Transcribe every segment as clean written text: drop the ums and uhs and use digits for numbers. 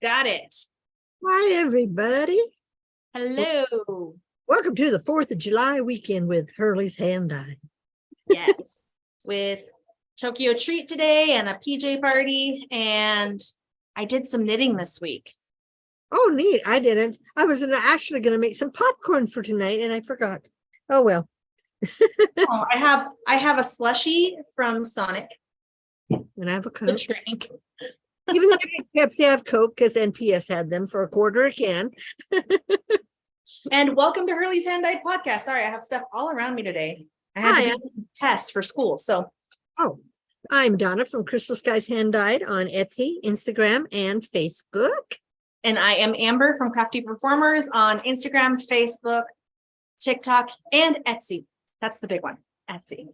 Got it. Hi, everybody. Hello. Welcome to the 4th of July weekend with Hurley's Hand Dye. Yes. With Tokyo Treat today and a PJ party. And I did some knitting this week. Oh, neat. I didn't. I was actually going to make some popcorn for tonight and I forgot. Oh, well. Oh, I have a slushie from Sonic. And I have a The Coke. drink. Even though Pepsi, I have Coke because NPS had them for $0.25 a can. And welcome to Hurley's Hand Dyed Podcast. Sorry, I have stuff all around me today. I had to do tests for school. So I'm Donna from Crystal Skies Hand Dyed on Etsy, Instagram, and Facebook. And I am Amber from Crafty Performers on Instagram, Facebook, TikTok, and Etsy. That's the big one, Etsy.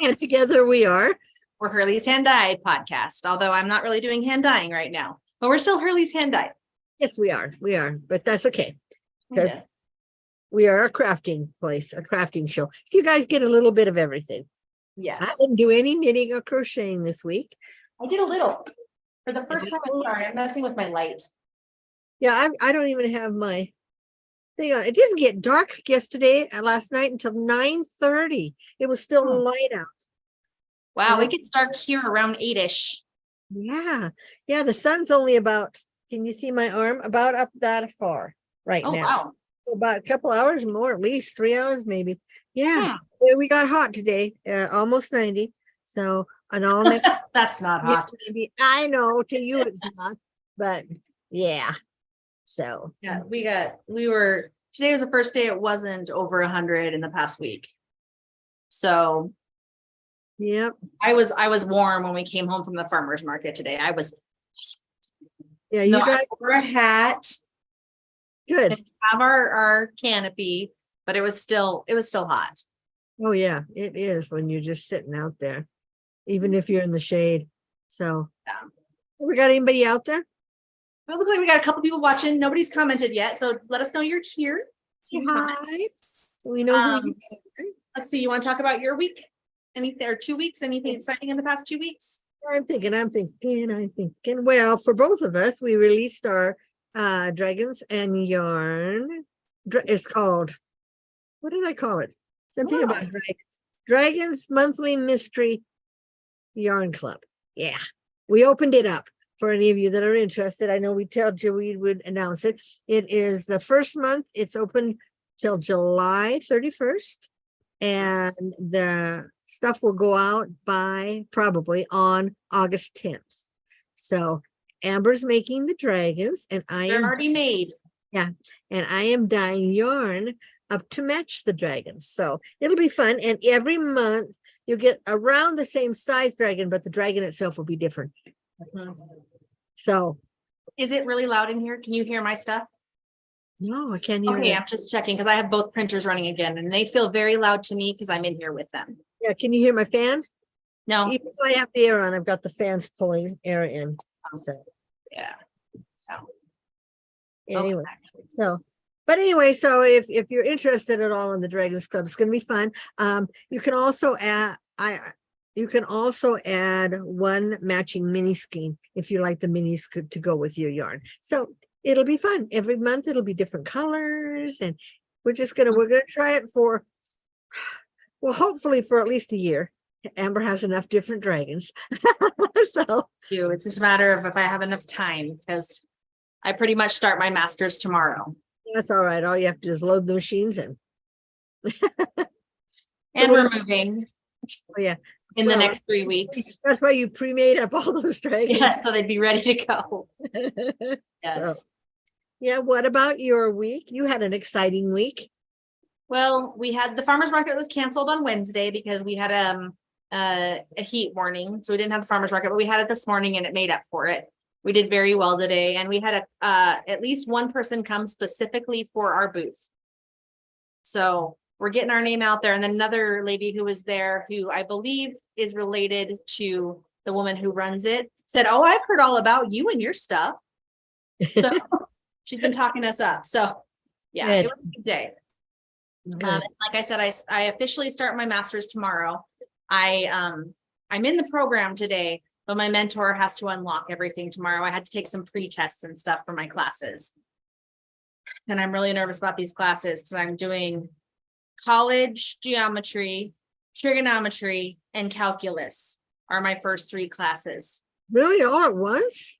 And together we are We're Hurley's Hand Dyed Podcast, although I'm not really doing hand dyeing right now, but we're still Hurley's Hand Dyed. Yes, we are. But that's okay. Because we are a crafting place, a crafting show. So you guys get a little bit of everything. Yes. I didn't do any knitting or crocheting this week. I did a little. For the first time, I'm messing with my light. Yeah, I don't even have my thing on. It didn't get dark last night until 9:30. It was still light out. Wow, it gets dark here around 8-ish. Yeah. Yeah, the sun's only about, can you see my arm? About up that far right now. Wow. About a couple hours more, at least 3 hours maybe. Yeah. We got hot today, almost 90. So an all next That's not hot. I know to you it's not, but yeah. So yeah, today was the first day it wasn't over 100 in the past week. So yep. I was warm when we came home from the farmer's market today. I wore a hat. Good. Have our canopy, but it was still hot. Oh yeah, it is when you're just sitting out there, even if you're in the shade. So we got anybody out there? It looks like we got a couple people watching. Nobody's commented yet, so let us know you're here. Say hi. We know who you are. Let's see. You want to talk about your week? Anything or 2 weeks? Anything exciting in the past 2 weeks? I'm thinking. Well, for both of us, we released our Dragons and Yarn. It's called, what did I call it? Something about dragons. Dragons Monthly Mystery Yarn Club. Yeah, we opened it up for any of you that are interested. I know we told you we would announce it. It is the first month. It's open till July 31st. And the stuff will go out by probably on August 10th. So Amber's making the dragons and They're already made. Yeah. And I am dyeing yarn up to match the dragons. So it'll be fun. And every month you'll get around the same size dragon, but the dragon itself will be different. So is it really loud in here? Can you hear my stuff? No, I can't hear. Okay, I'm just checking because I have both printers running again and they feel very loud to me because I'm in here with them. Yeah, can you hear my fan? No. Even though I have the air on, I've got the fans pulling air in. So yeah. Anyway, but anyway, so if you're interested at all in the Dragons Club, it's gonna be fun. You can also add one matching mini skein if you like the minis to go with your yarn. So it'll be fun. Every month it'll be different colors, and we're gonna try it for, well, hopefully for at least a year. Amber has enough different dragons. So it's just a matter of if I have enough time, because I pretty much start my master's tomorrow. That's all right. All you have to do is load the machines in. And we're moving. Oh yeah. In the next 3 weeks. That's why you pre-made up all those dragons. Yes, so they'd be ready to go. Yes. So, yeah, what about your week? You had an exciting week. Well, we had the farmer's market was canceled on Wednesday because we had a heat warning. So we didn't have the farmer's market, but we had it this morning and it made up for it. We did very well today. And we had at least one person come specifically for our booth. So we're getting our name out there. And then another lady who was there, who I believe is related to the woman who runs it, said, "Oh, I've heard all about you and your stuff." So she's been talking us up. So yeah, it was a good day. Like I said, I officially start my master's tomorrow. I'm in the program today, but my mentor has to unlock everything tomorrow. I had to take some pre-tests and stuff for my classes. And I'm really nervous about these classes because I'm doing college geometry, trigonometry, and calculus are my first 3 classes. Really, all at once?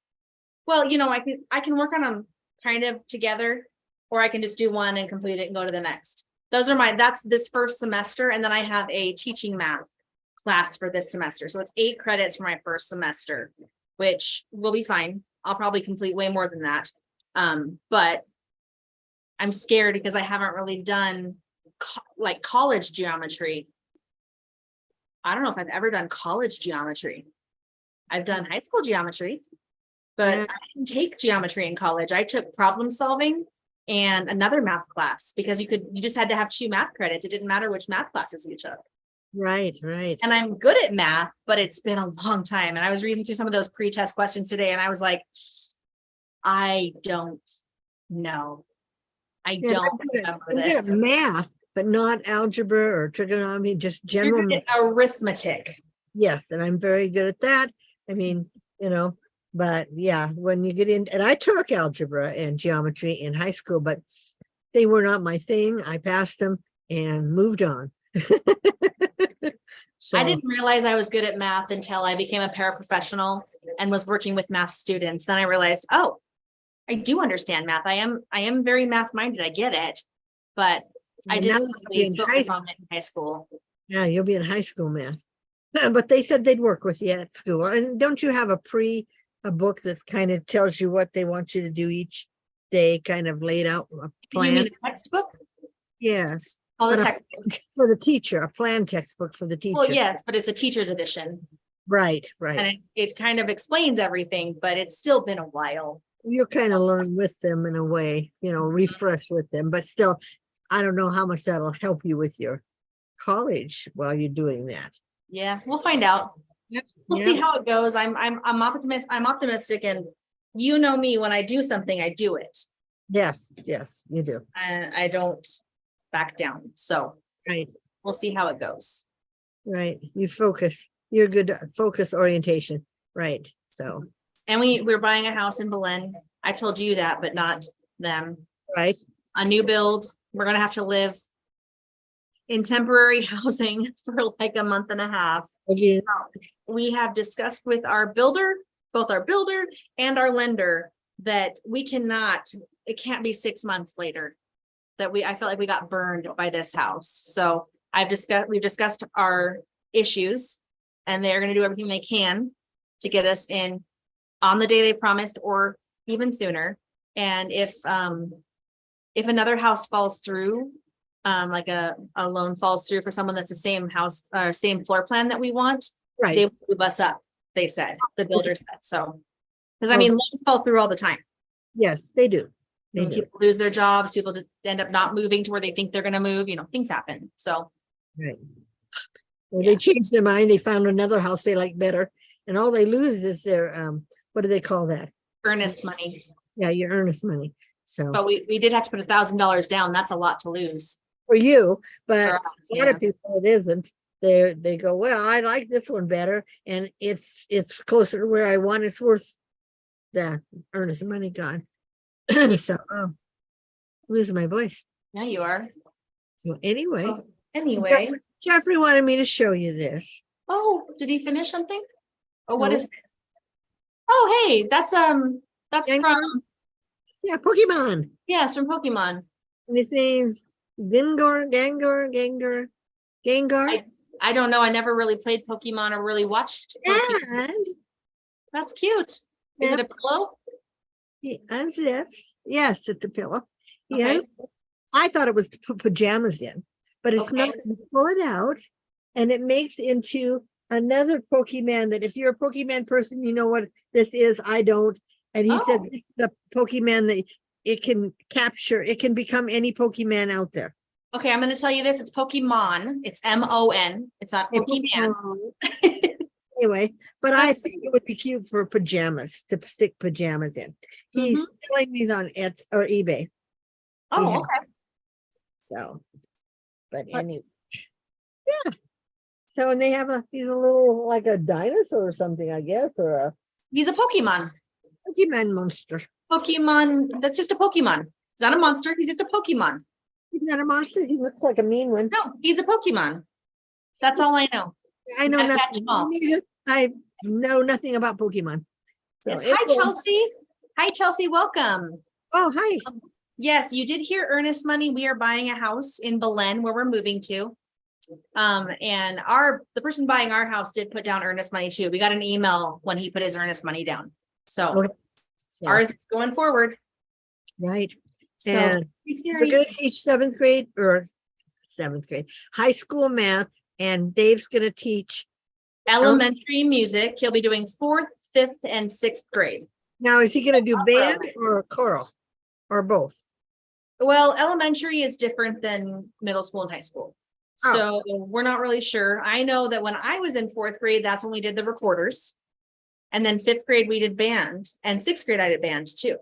Well, I can work on them kind of together, or I can just do one and complete it and go to the next. That's this first semester. And then I have a teaching math class for this semester. So it's 8 credits for my first semester, which will be fine. I'll probably complete way more than that. But I'm scared because I haven't really done like college geometry. I don't know if I've ever done college geometry. I've done high school geometry, but Yeah. I didn't take geometry in college. I took problem solving and another math class because you just had to have 2 math credits. It didn't matter which math classes you took. Right, right. And I'm good at math, but it's been a long time. And I was reading through some of those pre-test questions today and I was like, I don't know. I Yeah, don't I'm good remember I'm good at this. math, but not algebra or trigonometry, just You're general. good at arithmetic. Yes, and I'm very good at that. I mean, but yeah, when you get in, and I took algebra and geometry in high school, but they were not my thing. I passed them and moved on. So, I didn't realize I was good at math until I became a paraprofessional and was working with math students. Then I realized, oh, I do understand math. I am very math minded. I get it, but I and now didn't you'll be really in focus on it in high school. yeah, you'll be in high school math. But they said they'd work with you at school. And don't you have a book that kind of tells you what they want you to do each day, kind of laid out a You mean plan? a textbook? Yes. Oh, the But textbook. for the teacher, a plan textbook for the teacher. Well, yes, but it's a teacher's edition. Right, right. And it kind of explains everything, but it's still been a while. You'll kind of learn with them in a way, refresh with them, but still, I don't know how much that'll help you with your college while you're doing that. Yeah, we'll find out. Yep. We'll see how it goes. I'm optimistic, and you know me, when I do something, I do it. Yes, you do. And I don't back down. So Right, we'll see how it goes. right. You focus. You're good at focus orientation. Right. So, And we're buying a house in Belen. I told you that, but not them. right. A new build. We're gonna have to live in temporary housing for like a month and a half. Again, We have discussed with our builder, both our builder and our lender, that it can't be 6 months later. I felt like we got burned by this house. So we've discussed our issues, and they're gonna do everything they can to get us in on the day they promised or even sooner. And if another house falls through, like a loan falls through for someone that's the same house or same floor plan that we want, they right. will move us up, they said, the builder said. So, because I mean, loans fall through all the time. Yes, they do. They When do. people lose their jobs, people that end up not moving to where they think they're going to move, things happen. So, Right. Or they change their mind. They found another house they like better, and all they lose is their what do they call that? earnest money. Yeah, your earnest money. So But we did have to put $1,000 down. That's a lot to lose. for you, but For a us, lot of people it isn't. They go, well, I like this one better, and it's closer to where I want. It's worth the earnest money gone. So losing my voice. Yeah, you are. So anyway, Oh, anyway. Jeffrey wanted me to show you this. Oh, did he finish something? Oh, what No. is it? Oh, hey, that's Gengar? from, Yeah, Pokemon. yeah, it's from Pokemon. And his name's Gengar. I don't know. I never really played Pokemon or really watched Pokemon. And That's cute. Is it a pillow? he unzips. Yes, it's a pillow. He Okay. unzips. I thought it was to put pajamas in, but it's Okay. not. You pull it out, and it makes into another Pokemon that if you're a Pokemon person, you know what this is. I don't. And he said Oh. the Pokemon that it can capture, it can become any Pokemon out there. Okay, I'm going to tell you this. It's Pokemon. It's MON. It's not Hey, Pokemon. Anyway, but I think it would be cute for pajamas to stick pajamas in. He's selling these on Etsy or eBay. Oh, Yeah. okay. So, but Let's- anyway, yeah. So, and they have he's a little, like a dinosaur or something, I guess, or a He's a Pokemon. Pokemon monster. Pokemon, that's just a Pokemon. He's not a monster, he's just a Pokemon. He's not a monster. He looks like a mean one. No, he's a Pokemon. That's all I know. I know Gotta catch nothing. 'em all. Neither. I know nothing about Pokemon. So Yes. Hi, Chelsea. Hi, Chelsea. Welcome. Oh, hi. Yes, you did hear earnest money. We are buying a house in Belen where we're moving to. And the person buying our house did put down earnest money too. We got an email when he put his earnest money down. So Okay. So, ours is going forward. right. So And it's we're scary. going to teach seventh grade, high school math, and Dave's going to teach. Elementary music. He'll be doing 4th, 5th, and 6th grade. Now, is he going to do band or choral or both? Well, elementary is different than middle school and high school. Oh. So we're not really sure. I know that when I was in 4th grade, that's when we did the recorders. And then 5th grade, we did band, and 6th grade, I did band too.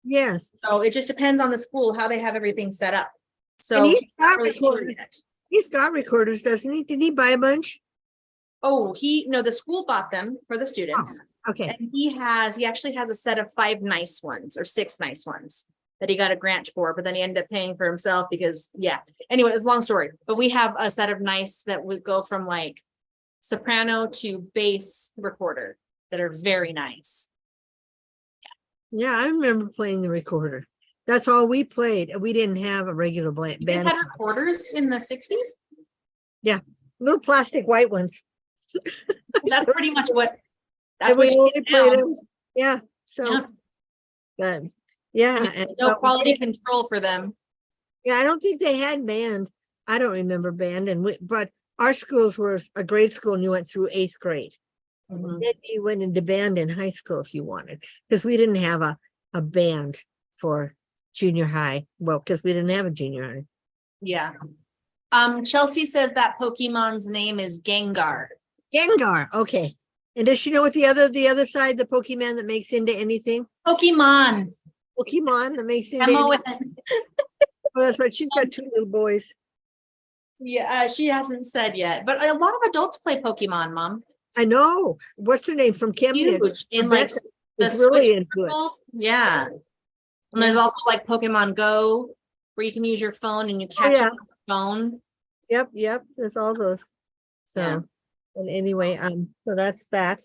Yes. So it just depends on the school, how they have everything set up. And So he's he's not got really sure recorders. yet. He's got recorders, doesn't he? Did he buy a bunch? Oh, the school bought them for the students. Okay. And he actually has a set of 5 nice ones or 6 nice ones that he got a grant for, but then he ended up paying for himself because, yeah. Anyway, it's a long story, but we have a set of nice that would go from like soprano to bass recorder that are very nice. Yeah, I remember playing the recorder. That's all we played. We didn't have a regular You guys band. had recorders in the 60s? Little plastic white ones. That's pretty much what, that's And what we you only get played now. them. Yeah. So, Yeah. but yeah. And no but quality control for them. yeah, I don't think they had band. I don't remember band. But our schools were a grade school and you went through 8th grade. Mhm. Then you went into band in high school if you wanted, because we didn't have a band for junior high. Well, because we didn't have a junior high. Yeah. Chelsea says that Pokemon's name is Gengar. Gengar. Okay. And does she know what the other side, the Pokemon that makes into anything? Pokemon. Pokemon that makes into M-O-N. anything? Oh, that's right. She's got 2 little boys. Yeah, she hasn't said yet, but a lot of adults play Pokemon, Mom. I know. What's her name from Camden? Huge in like Rebecca the is really Switch into it. circles. Yeah. And there's also like Pokemon Go, where you can use your phone and you catch yeah. it on your phone. Yep. There's all those. So, Yeah. and anyway, so that's that.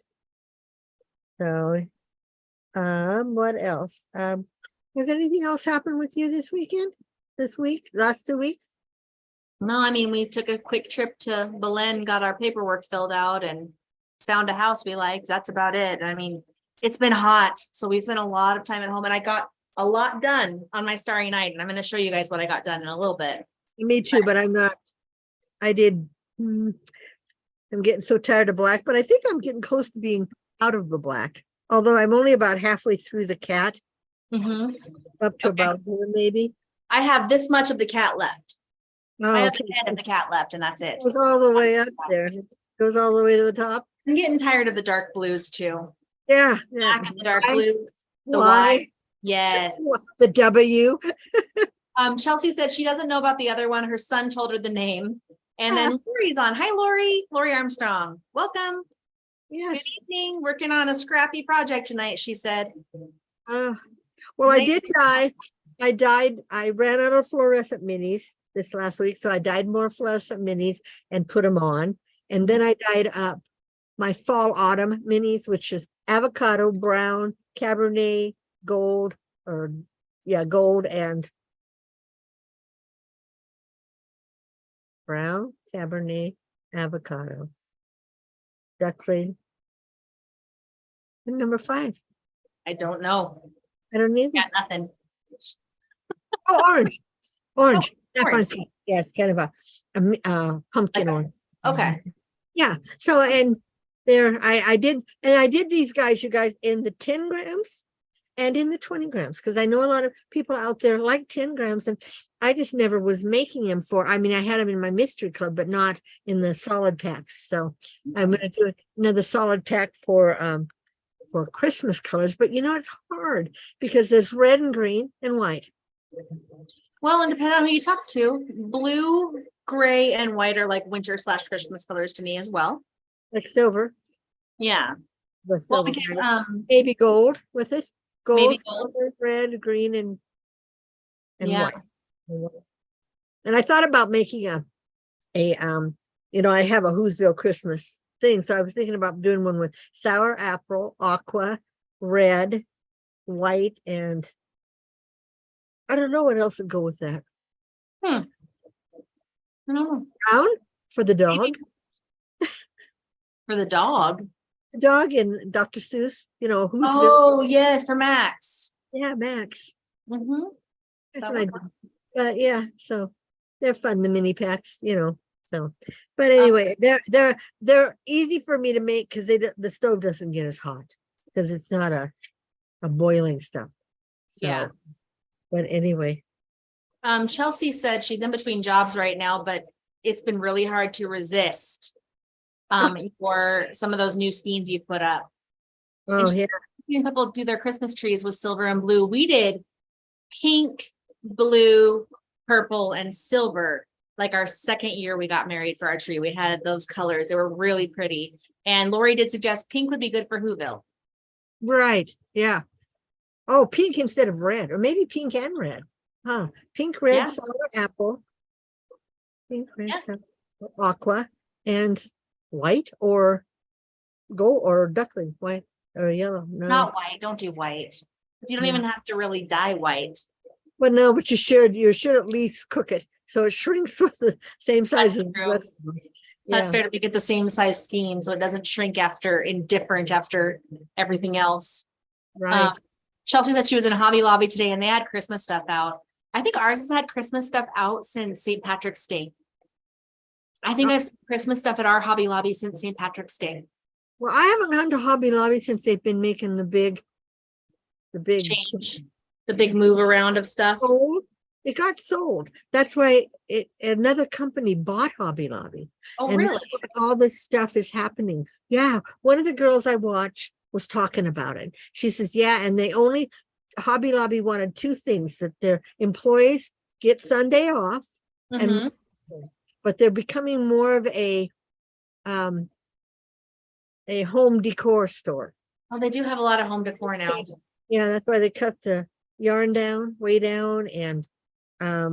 So, what else? Has anything else happened with you this weekend? This week? Last 2 weeks? No, I mean, we took a quick trip to Belen, got our paperwork filled out and found a house we liked. That's about it. I mean, it's been hot, so we spent a lot of time at home and I got a lot done on my starry night. And I'm going to show you guys what I got done in a little bit. Me too, but I'm not. I'm getting so tired of black, but I think I'm getting close to being out of the black. Although I'm only about halfway through the cat, Mhm. up to Okay. about there maybe. I have this much of the cat left. I Oh, have okay. the head of the cat left, and that's it. Goes all the way up there. Goes all the way to the top. I'm getting tired of the dark blues too. Yeah. Black and the dark Why? blues. The Why? Y. Yes. The W. Chelsea said she doesn't know about the other one. Her son told her the name. And then Lori's on. Hi, Lori. Lori Armstrong. Welcome. Yes. Good evening. Working on a scrappy project tonight, she said. Well, I did die. I ran out of fluorescent minis this last week, so I dyed more fluorescent minis and put them on. And then I dyed up my fall autumn minis, which is avocado, brown, Cabernet, gold, gold and brown, Cabernet, avocado, duckling. And number 5. I don't know. I don't need Got nothing. Oh, orange. orange. Yes, kind of a pumpkin orange. Okay. Yeah. So, and there, I did these guys, you guys, in the 10 grams and in the 20 grams, because I know a lot of people out there like 10 grams, and I just never was making them I had them in my mystery club, but not in the solid packs. So I'm going to do another solid pack for Christmas colors, but it's hard because there's red and green and white. Well, and depending on who you talk to, blue Gray and white are like winter / Christmas colors to me as well. like silver, Yeah. the Well, silver, because maybe gold with it. maybe Gold, gold. silver, red, green, and Yeah. white. And I thought about making I have a Whoville Christmas thing, so I was thinking about doing one with sour apple, aqua, red, white, and I don't know what else would go with that. No, Brown for the dog. maybe for the dog. The dog and Dr. Seuss, Whoville. Oh, yes, for Max. Yeah, Max. Mm-hmm. That's That what I would did. work. But yeah, so they're fun, the mini packs, so. But anyway, they're easy for me to make because the stove doesn't get as hot because it's not a boiling stuff. So, Yeah. but anyway, Chelsea said she's in between jobs right now, but it's been really hard to resist for some of those new skeins you put up. oh And yeah, seeing people do their Christmas trees with silver and blue. We did pink, blue, purple, and silver. Like our second year we got married for our tree. We had those colors. They were really pretty. And Lori did suggest pink would be good for Whoville. right, yeah. Oh, pink instead of red, or maybe pink and red. Huh? Pink, red, Yeah. sour apple, pink, red, Yeah. sour, aqua, and white or gold or duckling, white or yellow. No. Not white. Don't do white. You don't No. even have to really dye white. Well, no, but you should at least cook it so it shrinks with the same size as the true. rest of them. That's Yeah, fair to make it the same size skein so it doesn't shrink after everything else. right. Chelsea said she was in Hobby Lobby today and they had Christmas stuff out. I think ours has had Christmas stuff out since St. Patrick's Day. I think Oh. I've seen Christmas stuff at our Hobby Lobby since St. Patrick's Day. Well, I haven't gone to Hobby Lobby since they've been making the big Change. The big move around of stuff. sold. It got sold. That's why another company bought Hobby Lobby. Oh, And really? that's why all this stuff is happening. Yeah. One of the girls I watch was talking about it. She says, yeah, and Hobby Lobby wanted two things, that their employees get Sunday off, Mhm. but they're becoming more of a home decor store. Oh, they do have a lot of home decor now. Yeah, that's why they cut the yarn down, way down, and I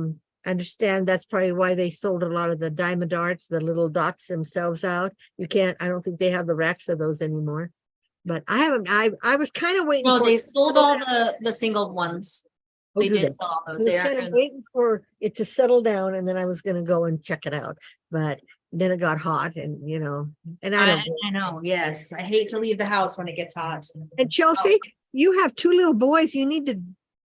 understand that's probably why they sold a lot of the diamond darts, the little dots themselves out. I don't think they have the racks of those anymore. But I was kind of waiting No, for they sold all the single ones. They do did sell all I those. was They kind of are. waiting for it to settle down, and then I was going to go and check it out. But then it got hot, and and I don't. I know. Yes, I hate to leave the house when it gets hot. And Chelsea, you have two little boys. You need to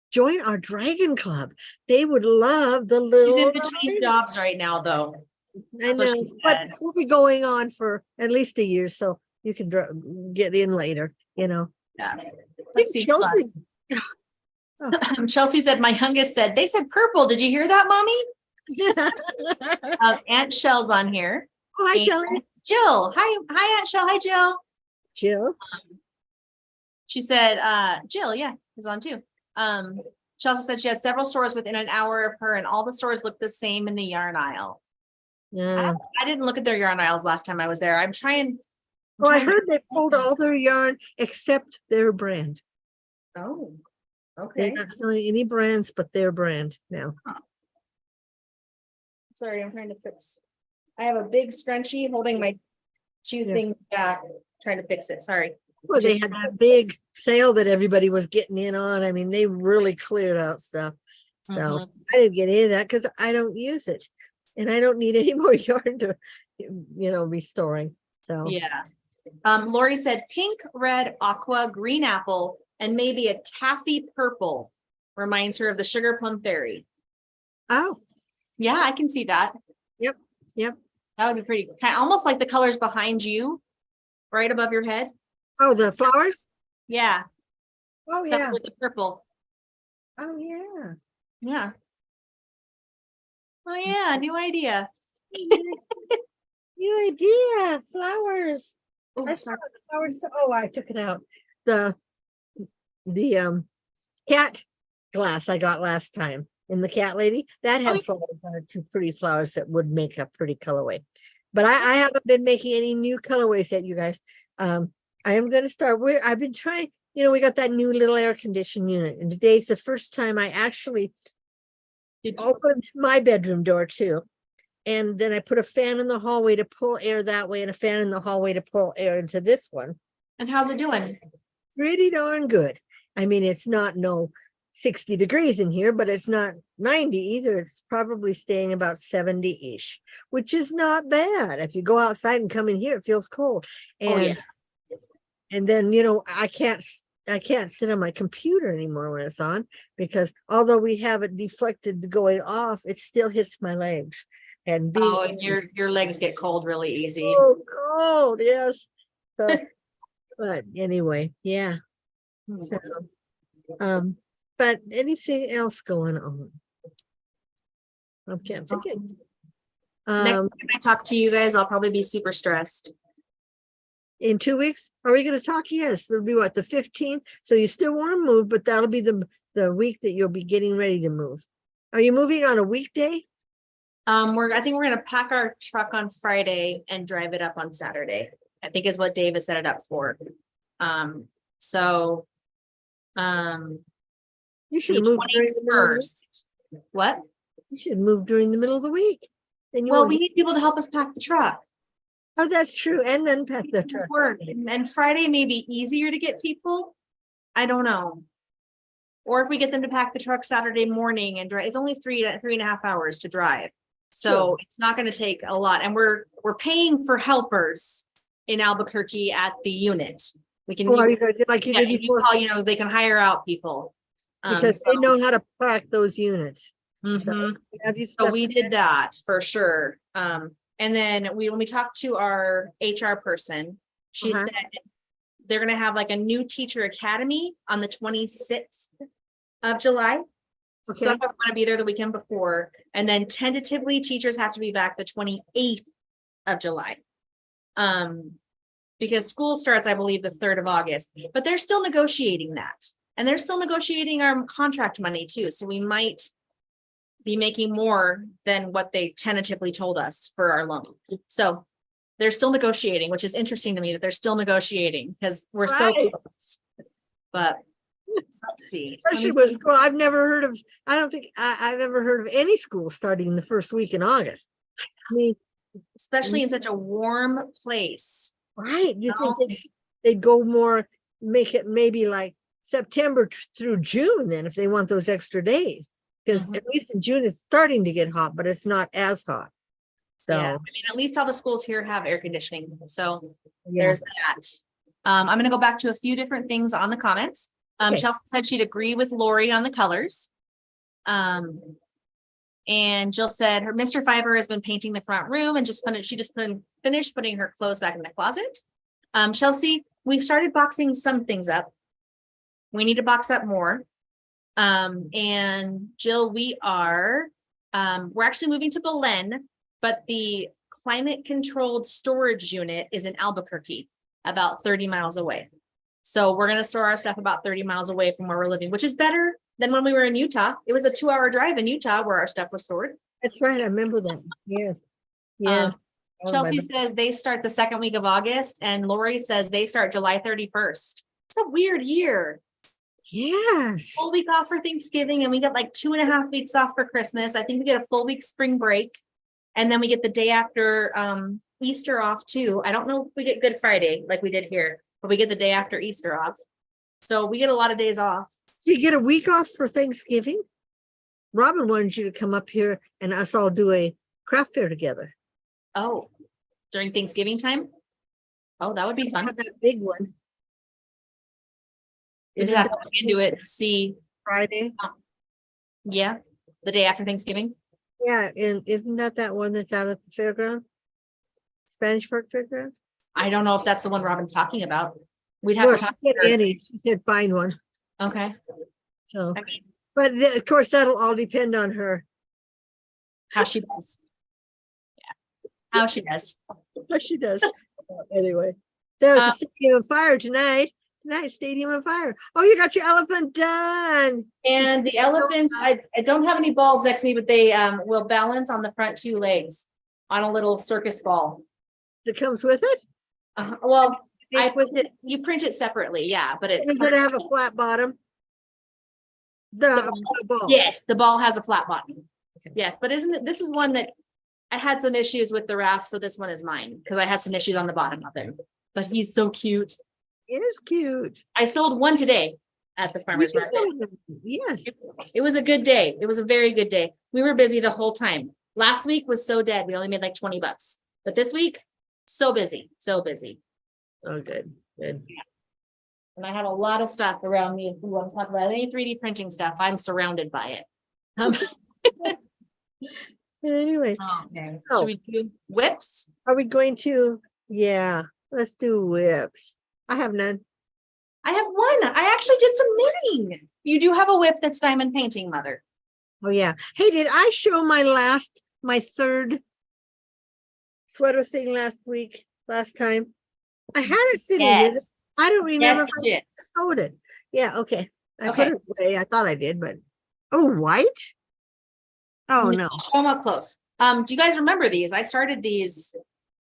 join our Dragon Club. They would love the She's little. in between jobs right now, though. I That's what know, she but said. we'll be going on for at least a year, so you can get in later. Yeah. I That think seems Chelsea. fun. Chelsea said, my youngest said, they said purple. Did you hear that, mommy? Aunt Shell's on here. Oh, hi, And Shelley. Jill. Hi, Aunt Shell. Hi, Jill. Jill. She said, Jill, yeah, is on too. Chelsea said she had several stores within an hour of her, and all the stores look the same in the yarn aisle. Yeah. I didn't look at their yarn aisles last time I was there. I'm trying. Well, I heard they pulled all their yarn except their brand. Oh, They're okay. not selling any brands but their brand now. Sorry, I'm trying to fix. I have a big scrunchie holding my two Yeah. things back, trying to fix it. Sorry. Well, they Just- had that big sale that everybody was getting in on. I mean, they really cleared out stuff. So Mhm. I didn't get any of that because I don't use it. And I don't need any more yarn to, be storing. So Yeah. Lori said pink, red, aqua, green apple, and maybe a taffy purple reminds her of the sugar plum fairy. oh, Yeah, I can see that. yep. That would be pretty, kind of almost like the colors behind you, right above your head. Oh, the flowers? Yeah, Oh, except yeah. with the purple. Oh, yeah. Yeah. Oh yeah, new idea. New idea. Flowers. Oh, I saw sorry. the flowers. Oh, I took it out. The cat glass I got last time. in the cat lady, that Oh, had yeah. flowers on it, two pretty flowers that would make a pretty colorway. But I haven't been making any new colorways yet, you guys. I am gonna start where I've been trying, we got that new little air conditioned unit, and today's the first time I actually Did you- opened my bedroom door too. And then I put a fan in the hallway to pull air that way and a fan in the hallway to pull air into this one. And how's it doing? Pretty darn good. I mean, it's not no 60 degrees in here, but it's not 90 either. It's probably staying about 70-ish, which is not bad. If you go outside and come in here, it feels cold. Oh, yeah. And then, I can't sit on my computer anymore when it's on, because although we have it deflected going off, it still hits my legs. And Oh, and your legs get cold really easy. oh, cold, yes. So, but anyway, yeah. So, but anything else going on? I can't think of. Next time I talk to you guys, I'll probably be super stressed. In 2 weeks, are we going to talk? Yes, it'll be what, the 15th. So you still want to move, but that'll be the week that you'll be getting ready to move. Are you moving on a weekday? I think we're gonna pack our truck on Friday and drive it up on Saturday, I think is what Dave has set it up for. So. You should The move during the middle of the week. 21st. What? You should move during the middle of the week. Then you Well, won't we need people to help us pack the truck. oh, that's true. And then pack the truck. Work. And Friday may be easier to get people. I don't know. Or if we get them to pack the truck Saturday morning and drive, it's only 3.5 hours to drive. So Sure. it's not going to take a lot. And we're paying for helpers in Albuquerque at the unit. We can, Or are you gonna do like you yeah, did you before? call, they can hire out people. Because they know how to pack those units. Mhm. Have you So stuff- we did that for sure. And then when we talked to our HR person, she Uh-huh. said they're gonna have like a new teacher academy on the 26th of July. So Okay, I want to be there the weekend before, and then tentatively teachers have to be back the 28th of July. Because school starts, I believe, the 3rd of August, but they're still negotiating that. And they're still negotiating our contract money too. So we might be making more than what they tentatively told us for our loan. So they're still negotiating, which is interesting to me that they're still negotiating because we're so Right. close. But let's see. especially with school. I've never heard of, I don't think I've ever heard of any school starting the first week in August. I mean, Especially in such a warm place. right, you No. think they'd go more, make it maybe like September through June then, if they want those extra days. Because Mhm. at least in June, it's starting to get hot, but it's not as hot. Yeah, I So, mean, at least all the schools here have air conditioning. So yeah, there's that. I'm gonna go back to a few different things on the comments. Okay. Chelsea said she'd agree with Lori on the colors. And Jill said her Mr. Fiber has been painting the front room and finished putting her clothes back in the closet. Chelsea, we started boxing some things up. We need to box up more. And Jill, we're actually moving to Belen, but the climate controlled storage unit is in Albuquerque, about 30 miles away. So we're going to store our stuff about 30 miles away from where we're living, which is better than when we were in Utah. It was a 2-hour drive in Utah where our stuff was stored. that's right. I remember that. Yes. Yes. Oh, Chelsea my- says they start the second week of August, and Lori says they start July 31st. It's a weird year. Yes. Full week off for Thanksgiving, and we get like 2.5 weeks off for Christmas. I think we get a full week spring break, and then we get the day after Easter off too. I don't know if we get Good Friday like we did here, but we get the day after Easter off. So we get a lot of days off. You get a week off for Thanksgiving? Robin wanted you to come up here and us all do a craft fair together. Oh, during Thanksgiving time? Oh, that would be fun. Have that big one. We just Isn't have to that look into it and see. Friday? Yeah, the day after Thanksgiving. Yeah, and isn't that one that's out at the fairground? Spanish Fork Fairground? I don't know if that's the one Robin's talking about. We'd have Well, to she talk said to her. Annie, she said find one, Okay. so, I mean, but of course, that'll all depend on her. how she does. Yeah. How she does. What she does. Anyway, there's a City on Fire tonight. Nice stadium on fire. Oh, you got your elephant done. And the elephant, I don't have any balls next to me, but they will balance on the front two legs on a little circus ball. That comes with it? Well, Take with it. you print it separately, yeah, but it's Does it have a flat bottom? The ball. yes, the ball has a flat bottom. Yes, but isn't it, this is one that I had some issues with the raft, so this one is mine because I had some issues on the bottom of it. But he's so cute. It is cute. I sold one today at the farmer's You market. sold them. Yes. It was a good day. It was a very good day. We were busy the whole time. Last week was so dead. We only made like 20 bucks. But this week, so busy, so busy. Oh, good. Good. And I have a lot of stuff around me. If you want to talk about any 3D printing stuff, I'm surrounded by it. Anyway, Okay. Oh. Should we do whips? are we going to? Yeah, let's do whips. I have none. I have one. I actually did some knitting. You do have a whip that's diamond painting, Mother. Oh, yeah. Hey, did I show my third sweater thing last time? I had it sitting there. Yes. I don't remember Yes, if you I did. sewed it. Yeah, okay. I Okay. put it away. I thought I did, but oh, white? Oh, no. Show them up close. Do you guys remember these? I started these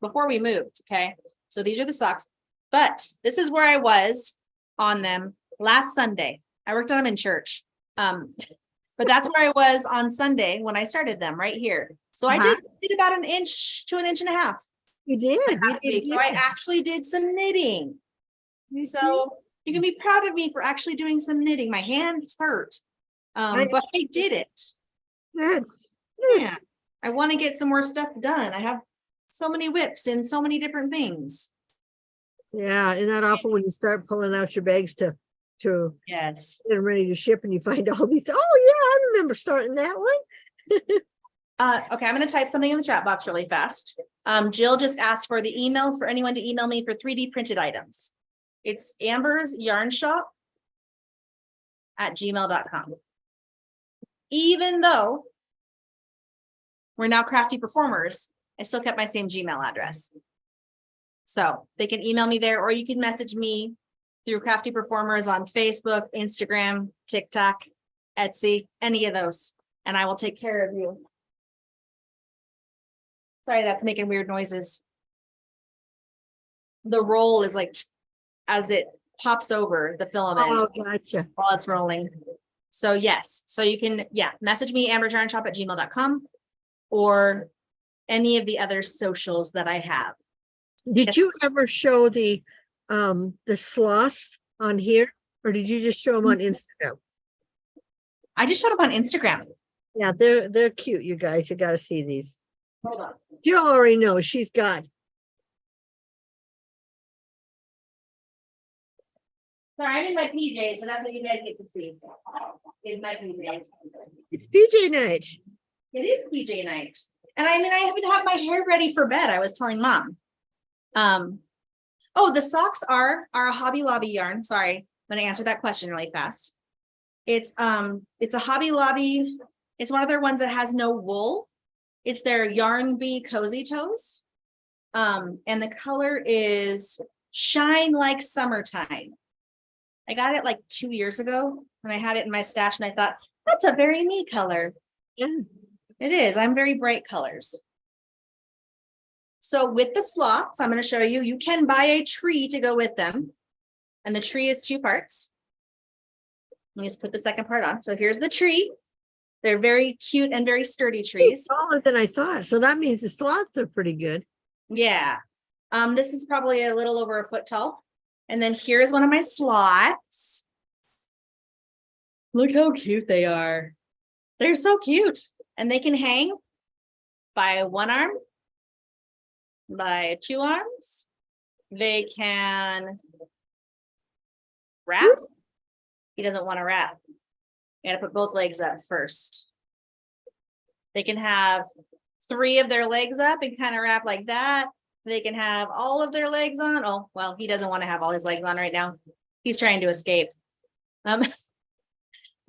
before we moved. Okay. So these are the socks, but this is where I was on them last Sunday. I worked on them in church. But that's where I was on Sunday when I started them right here. So I did about an inch to an inch and a half. You did. last week. So I actually did some knitting. So you can be proud of me for actually doing some knitting. My hands hurt. But I did it. Good. Yeah. I want to get some more stuff done. I have so many whips and so many different things. Yeah, isn't that awful when you start pulling out your bags to Yes. get them ready to ship and you find all these? Oh yeah, I remember starting that one. Okay, I'm going to type something in the chat box really fast. Jill just asked for the email for anyone to email me for 3D printed items. It's Amber's Yarn Shop at gmail.com. Even though we're now Crafty Performers, I still kept my same Gmail address. So they can email me there, or you can message me through Crafty Performers on Facebook, Instagram, TikTok, Etsy, any of those, and I will take care of you. Sorry, that's making weird noises. The roll is like as it pops over the filament Oh, gotcha. while it's rolling. So yes, so you can, message me amberjarnshop@gmail.com or any of the other socials that I have. Did you ever show the sloths on here, or did you just show them on Instagram? I just showed up on Instagram. Yeah, they're cute, you guys. You got to see these. Hold on. You already know she's got. Sorry, I'm in my PJs, so that's what you guys get to see. Is my PJs. It's PJ night. It is PJ night. And I mean, I haven't had my hair ready for bed. I was telling Mom. Oh, the socks are a Hobby Lobby yarn. Sorry, I'm gonna answer that question really fast. It's a Hobby Lobby. It's one of their ones that has no wool. It's their Yarn Bee Cozy Toes. And the color is Shine Like Summertime. I got it like 2 years ago and I had it in my stash and I thought, that's a very me color. Yeah. It is. I'm very bright colors. So with the sloths, I'm going to show you, you can buy a tree to go with them. And the tree is 2 parts. Let me just put the second part on. So here's the tree. They're very cute and very sturdy trees. It's taller than I thought. So that means the sloths are pretty good. Yeah. This is probably a little over a foot tall. And then here's one of my slots. Look how cute they are. They're so cute. And they can hang by 1 arm, by 2 arms. They can wrap. He doesn't want to wrap. You gotta put both legs up first. They can have 3 of their legs up and kind of wrap like that. They can have all of their legs on. Oh, well, he doesn't want to have all his legs on right now. He's trying to escape. But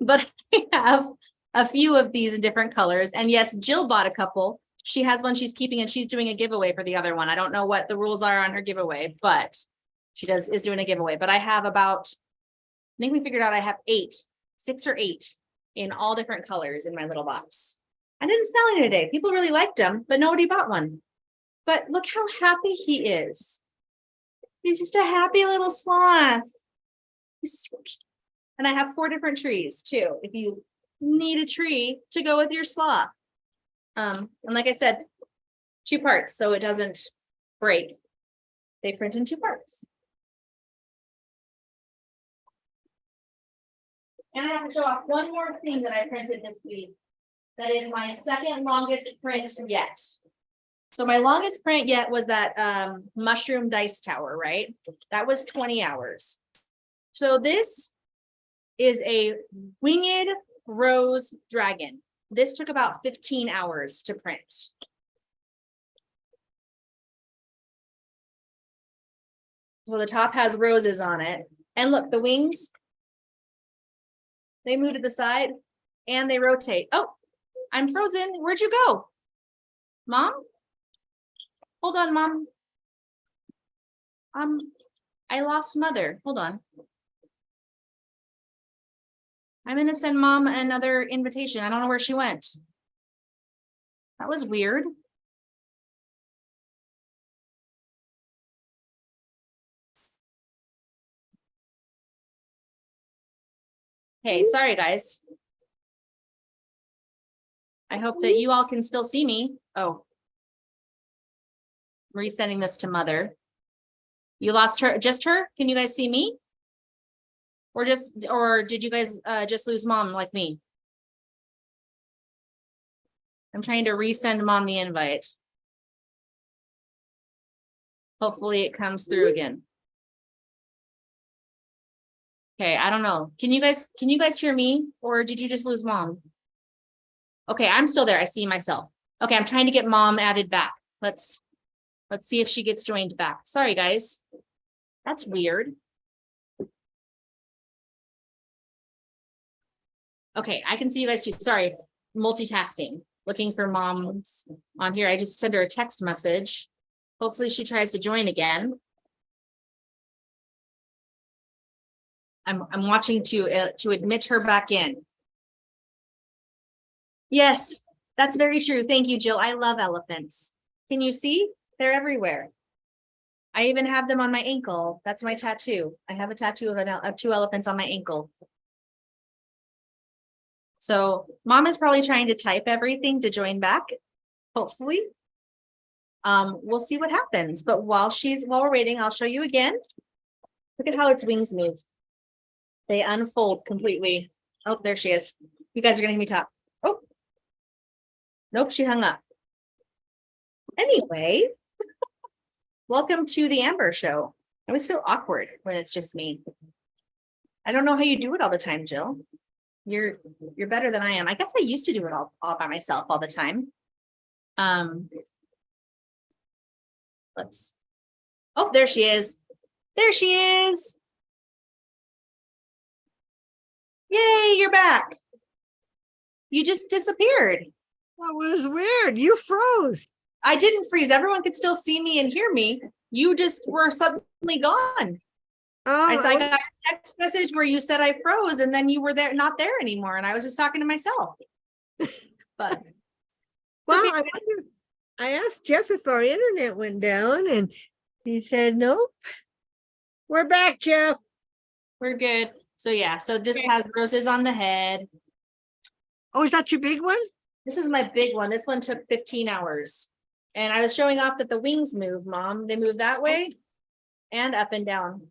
I have a few of these in different colors. And yes, Jill bought a couple. She has one she's keeping and she's doing a giveaway for the other one. I don't know what the rules are on her giveaway, but is doing a giveaway, but I have about, I think we figured out I have 6 or 8 in all different colors in my little box. I didn't sell any today. People really liked them, but nobody bought one. But look how happy he is. He's just a happy little sloth. He's so cute. And I have 4 different trees too, if you need a tree to go with your sloth. And like I said, 2 parts, so it doesn't break. They print in 2 parts. And I have to show off one more thing that I printed this week. That is my second longest print yet. So my longest print yet was that mushroom dice tower, right? That was 20 hours. So this is a winged rose dragon. This took about 15 hours to print. So the top has roses on it. And look, the wings, they move to the side and they rotate. Oh, I'm frozen. Where'd you go? Mom? Hold on, Mom. I lost Mother. Hold on. I'm gonna send Mom another invitation. I don't know where she went. That was weird. Hey, sorry guys. I hope that you all can still see me. Oh. I'm resending this to Mother. You lost her, just her? Can you guys see me? Or did you guys just lose Mom like me? I'm trying to resend Mom the invite. Hopefully it comes through again. Okay, I don't know. Can you guys hear me? Or did you just lose Mom? Okay, I'm still there. I see myself. Okay, I'm trying to get Mom added back. Let's see if she gets joined back. Sorry, guys. That's weird. Okay, I can see you guys too. Sorry, multitasking. Looking for Mom's on here. I just sent her a text message. Hopefully she tries to join again. I'm watching to admit her back in. Yes, that's very true. Thank you, Jill. I love elephants. Can you see? They're everywhere. I even have them on my ankle. That's my tattoo. I have a tattoo of 2 elephants on my ankle. So Mom is probably trying to type everything to join back. Hopefully. We'll see what happens. But while we're waiting, I'll show you again. Look at how its wings move. They unfold completely. Oh, there she is. You guys are gonna hear me talk. Oh, nope, she hung up. Anyway, welcome to the Amber Show. I always feel awkward when it's just me. I don't know how you do it all the time, Jill. You're better than I am. I guess I used to do it all by myself all the time. Oh, there she is. There she is. Yay, you're back. You just disappeared. That was weird. You froze. I didn't freeze. Everyone could still see me and hear me. You just were suddenly gone. Oh, I got a text message where you said I froze and then you were there, not there anymore. And I was just talking to myself. But well, I asked Jeff if our internet went down and he said, nope. We're back, Jeff. We're good. So yeah, so this has roses on the head. Oh, is that your big one? This is my big one. This one took 15 hours. And I was showing off that the wings move, Mom. They move that way and up and down.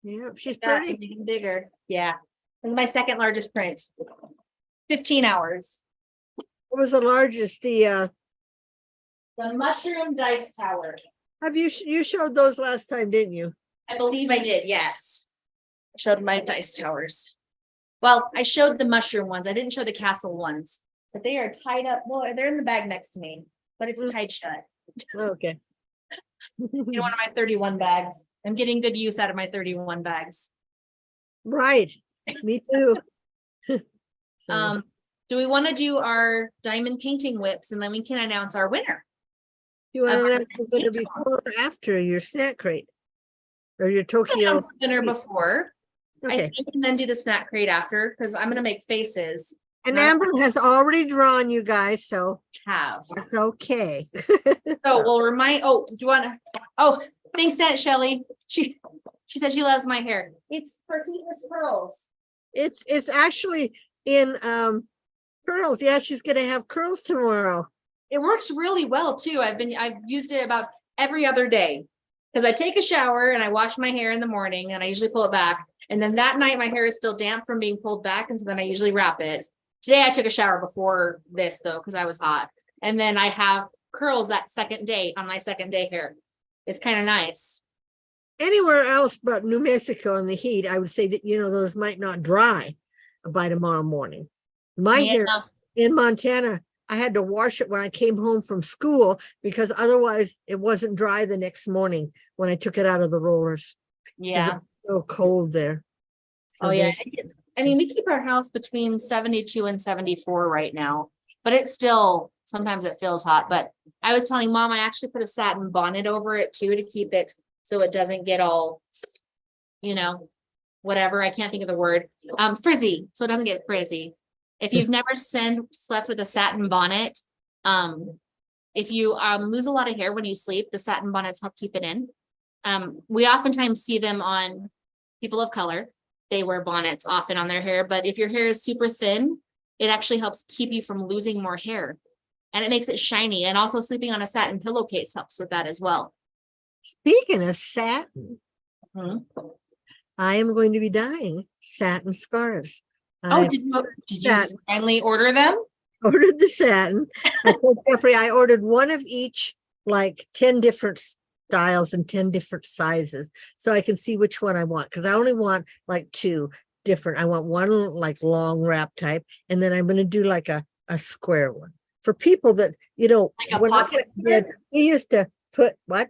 Yeah, she's That pretty. even bigger. Yeah. This is my second largest print. 15 hours. What was the largest? The mushroom dice tower. Have you showed those last time, didn't you? I believe I did, yes. I showed my dice towers. Well, I showed the mushroom ones. I didn't show the castle ones, but they are tied up. Well, they're in the bag next to me, but it's tied shut. Okay. In one of my 31 bags. I'm getting good use out of my 31 bags. Right. Me too. Do we want to do our diamond painting whips and then we can announce our winner? You want to ask going to be before or after your snack crate? or your Tokyo. Dinner before. I Okay, think, and then do the snack crate after, because I'm gonna make faces. and I Amber has already drawn you guys, so have. that's okay. So we'll remind, do you wanna, thanks, Aunt Shelley. She said she loves my hair. It's for Keaton's curls. It's actually in curls. Yeah, she's gonna have curls tomorrow. It works really well too. I've used it about every other day. Because I take a shower and I wash my hair in the morning and I usually pull it back. And then that night my hair is still damp from being pulled back. And so then I usually wrap it. Today I took a shower before this though, because I was hot. And then I have curls that second day on my second day hair. It's kind of nice. Anywhere else but New Mexico in the heat, I would say that, those might not dry by tomorrow morning. My hair in Montana, I had to wash it when I came home from school because otherwise it wasn't dry the next morning when I took it out of the rollers. Yeah. It's so cold there. So Yeah. We keep our house between 72 and 74 right now, but it's still, sometimes it feels hot. But I was telling Mom, I actually put a satin bonnet over it too, to keep it so it doesn't get all, whatever. I can't think of the word, frizzy. So it doesn't get frizzy. If you've never slept with a satin bonnet, if you lose a lot of hair when you sleep, the satin bonnets help keep it in. We oftentimes see them on people of color. They wear bonnets often on their hair, but if your hair is super thin, it actually helps keep you from losing more hair. And it makes it shiny. And also sleeping on a satin pillowcase helps with that as well. Speaking of satin, I am going to be dyeing satin scarves. Did you finally order them? Ordered the satin. I told Jeffrey I ordered one of each, like 10 different styles and 10 different sizes, so I can see which one I want, because I only want like 2 different. I want one like long wrap type, and then I'm going to do like a square one for people that, like when I went to bed, we used to put what?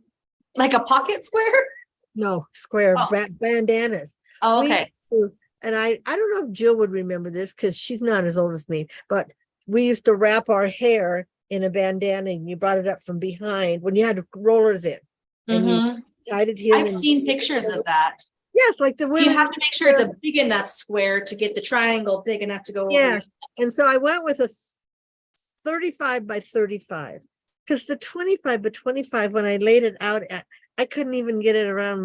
Like a pocket square? No, square bandanas. Oh, okay. And I don't know if Jill would remember this because she's not as old as me, but we used to wrap our hair in a bandana and you brought it up from behind when you had rollers in. And you tied it here. I've seen pictures of that. Yes, like the women. You have to make sure it's a big enough square to get the triangle big enough to go yes. over. And so I went with a 35 by 35 because the 25 by 25, when I laid it out, I couldn't even get it around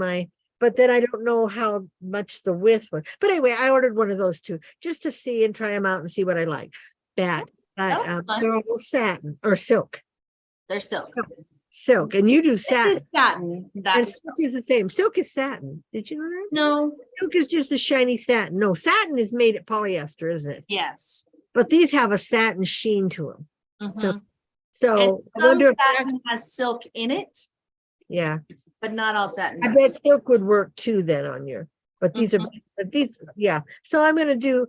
but then I don't know how much the width was. But anyway, I ordered one of those 2 just to see and try them out and see what I like. They're all satin or silk. They're silk. Silk, and you do satin. Satin. And silk is the same. Silk is satin. Did you know that? No. Silk is just a shiny satin. No, satin is made at polyester, isn't it? Yes. But these have a satin sheen to them. So I wonder if satin has silk in it. Yeah. But not all satin. I bet silk would work too then on your, but these yeah. So I'm going to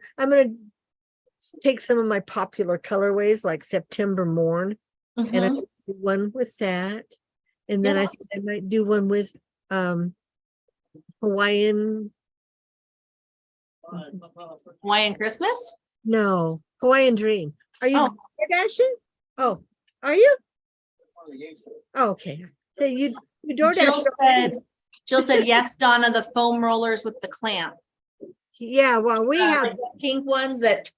take some of my popular colorways like September Morn, and I do one with that. And then I think I might do one with Hawaiian Christmas? No, Hawaiian Dream. Are you Dashing? Oh, are you? Oh, okay. So you Jill said, yes, Donna, the foam rollers with the clamp. Yeah, well, we have like pink ones that.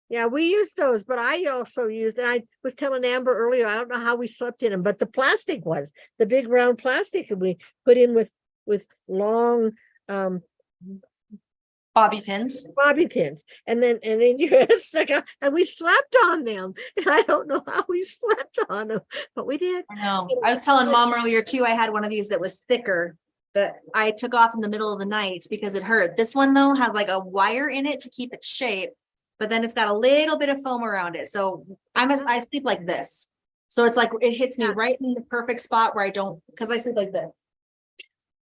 Yeah, we use those, but I also used, I was telling Amber earlier, I don't know how we slept in them, but the plastic ones, the big round plastic that we put in with long bobby pins. And then you stuck out, and we slept on them. And I don't know how we slept on them, but we did. I know. I was telling Mom earlier too, I had one of these that was thicker that I took off in the middle of the night because it hurt. This one though has like a wire in it to keep its shape, but then it's got a little bit of foam around it. So I sleep like this. So it's like it hits me right in the perfect spot where I don't, because I sleep like this.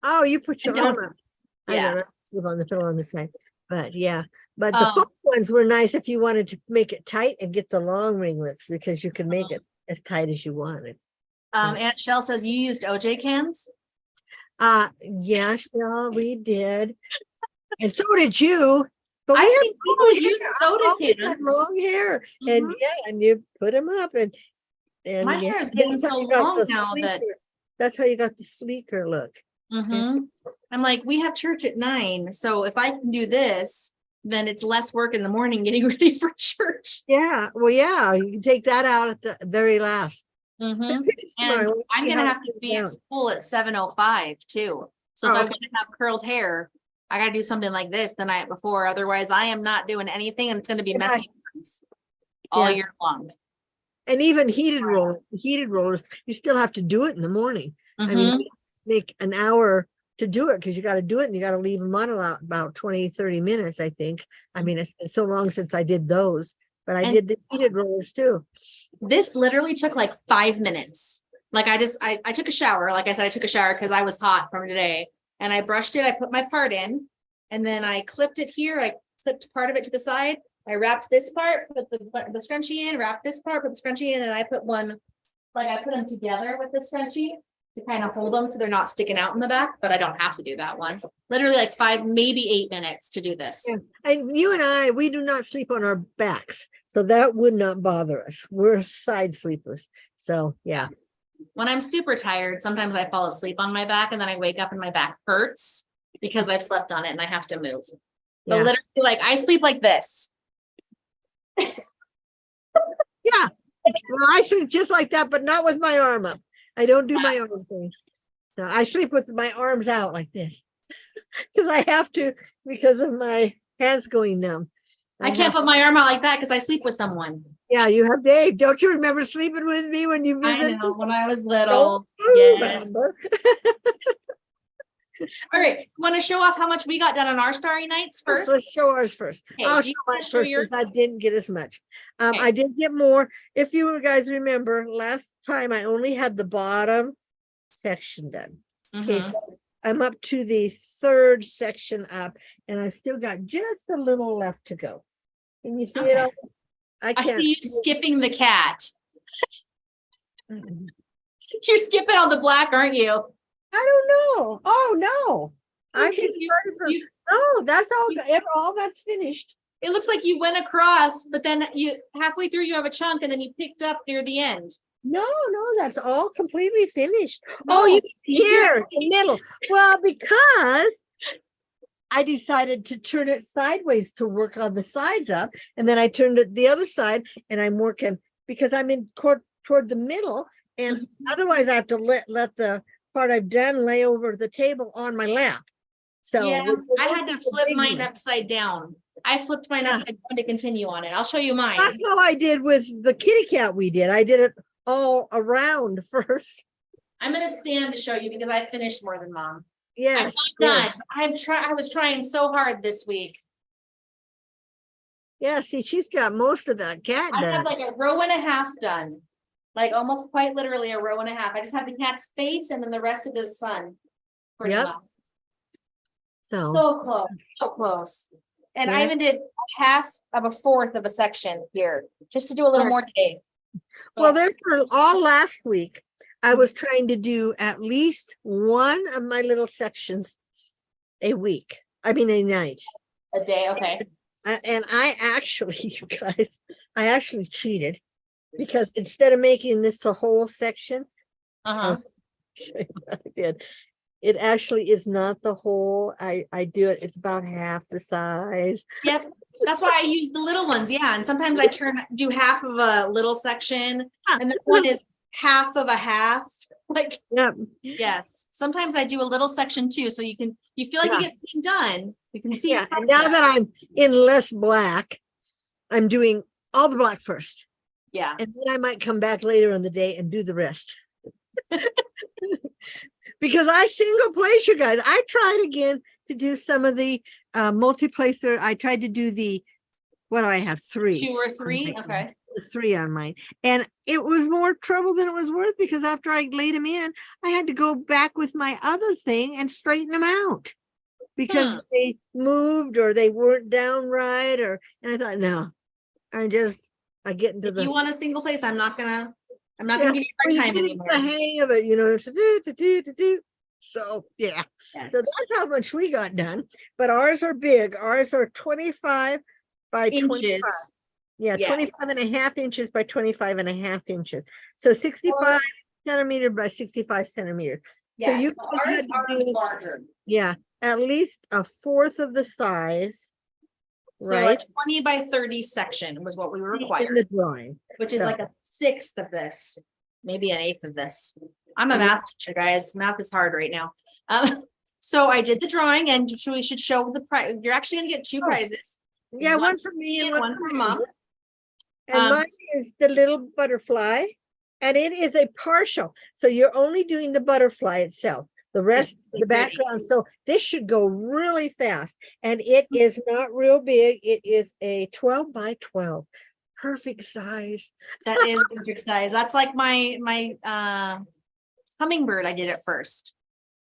Oh, you put your arm up. Yeah. I sleep on the pillow on the side. But yeah, but the foam ones were nice if you wanted to make it tight and get the long ringlets, because you can make it as tight as you wanted. Aunt Shell says you used OJ cans. Yeah, Shell, we did. And so did you. But I've seen people use soda cans. Long hair. And and you put them up and my hair is getting so long now that that's how you got the sleeker look. Mhm. I'm like, we have church at 9, so if I can do this, then it's less work in the morning getting ready for church. Yeah, well, yeah, you can take that out at the very last. Mhm. Tomorrow, And we'll I'm see gonna how have it to goes be at down. school at 7:05 too. So if Oh, I okay. want to have curled hair, I gotta do something like this the night before. Otherwise, I am not doing anything, and it's gonna be Yeah. messy all Yeah. year long. And even heated rollers, you still have to do it in the morning. I mean, Mhm. make an hour to do it because you got to do it and you got to leave them on about 20, 30 minutes, I think. I mean, it's been so long since I did those, but I And- did the heated rollers too. This literally took like 5 minutes. Like I took a shower. Like I said, I took a shower because I was hot from today, and I brushed it. I put my part in, and then I clipped it here. I clipped part of it to the side. I wrapped this part, put the scrunchie in, wrapped this part, put the scrunchie in, and I put one, like I put them together with the scrunchie to kind of hold them so they're not sticking out in the back, but I don't have to do that one. Literally like 5, maybe 8 minutes to do this. Yeah. And you and I, we do not sleep on our backs, so that would not bother us. We're side sleepers. So yeah. When I'm super tired, sometimes I fall asleep on my back and then I wake up and my back hurts because I've slept on it and I have to move. But Yeah. literally, like I sleep like this. Yeah. Well, I sleep just like that, but not with my arm up. I don't do my arm thing. No, I sleep with my arms out like this. Because I have to, because of my hands going numb. I can't put my arm out like that because I sleep with someone. Yeah, you have Dave. Don't you remember sleeping with me when you I visited? know when I was little. Don't Yes. remember. All right. Want to show off how much we got done on our starry nights first? Let's show ours first. Okay, I'll do you show wanna mine show first your- since I didn't get as much. Okay. I did get more. If you guys remember, last time I only had the bottom section done. Okay, Mhm. so I'm up to the third section up, and I've still got just a little left to go. Can you see it? Okay. all? I I can't. see you skipping the cat. Mhm. You're skipping on the black, aren't you? I don't know. Oh no, I Okay, just you- started from. you- Oh, that's all that's finished. It looks like you went across, but then you halfway through you have a chunk and then you picked up near the end. No, that's all completely finished. No, Oh, you it's your- here, the middle. Well, because I decided to turn it sideways to work on the sides up, and then I turned it the other side, and I'm working because I'm in toward the middle, and otherwise I have to let the part I've done lay over the table on my lap. So Yeah, we're I had to working the flip big mine one. upside down. I flipped mine Yeah. upside down to continue on it. I'll show you mine. That's how I did with the kitty cat we did. I did it all around first. I'm gonna stand to show you because I finished more than mom. I'm Yes. not done. I was trying so hard this week. Yeah, see, she's got most of that cat I have done. like a row and a half done. Like almost quite literally a row and a half. I just have the cat's face and then the rest of the sun. Pretty Yep. much. So, So close, so close. And I Yeah. even did half of a fourth of a section here, just to do a little Right. more today. well, But- then for all last week, I was trying to do at least one of my little sections a week. I mean, a night. A day, okay. And I actually, you guys, I actually cheated because instead of making this a whole section, Uh-huh. I did. It actually is not the whole. I do it. It's about half the size. Yep. That's why I use the little ones. Yeah. And sometimes I do half of a little section and the one is half of a half. Like, Yep. yes. Sometimes I do a little section too. So you feel like Yeah. you get something done. You can see. Yeah. And now that I'm in less black, I'm doing all the black first. Yeah. And then I might come back later in the day and do the rest. Because I single place, you guys. I tried again to do some of the multiplacer. I tried to do what do I have? 3. 2 or 3. my- Okay. 3 on mine. And it was more trouble than it was worth because after I laid them in, I had to go back with my other thing and straighten them out because they moved or they weren't down right. And I thought, no, I get into If you the. want a single place, I'm not gonna Yeah, give you a when you hard time get anymore. the hang of it, to do. So yeah, Yes. so that's how much we got done. But ours are big. Ours are 25 by 25. Inches. Yeah, Yeah. 25 and a half inches by 25 and a half inches. So 65 centimeter by 65 centimeters. Yes, you so had ours to are do- larger. Yeah, at least a fourth of the size, So a right? 20 by 30 section was what we were In required, the drawing. which is So- like a sixth of this, maybe an eighth of this. I'm a Mhm. math teacher, guys. Math is hard right now. So I did the drawing and we should show the prize. You're actually gonna get two Oh. prizes. Yeah, One one for me and one for from mom. mom. And Um, mine is the little butterfly, and it is a partial. So you're only doing the butterfly itself. The rest, the pretty. background. So this should go really fast. And it is not real big. It is a 12 by 12. Perfect size. That is perfect size. That's like my hummingbird. I did it first.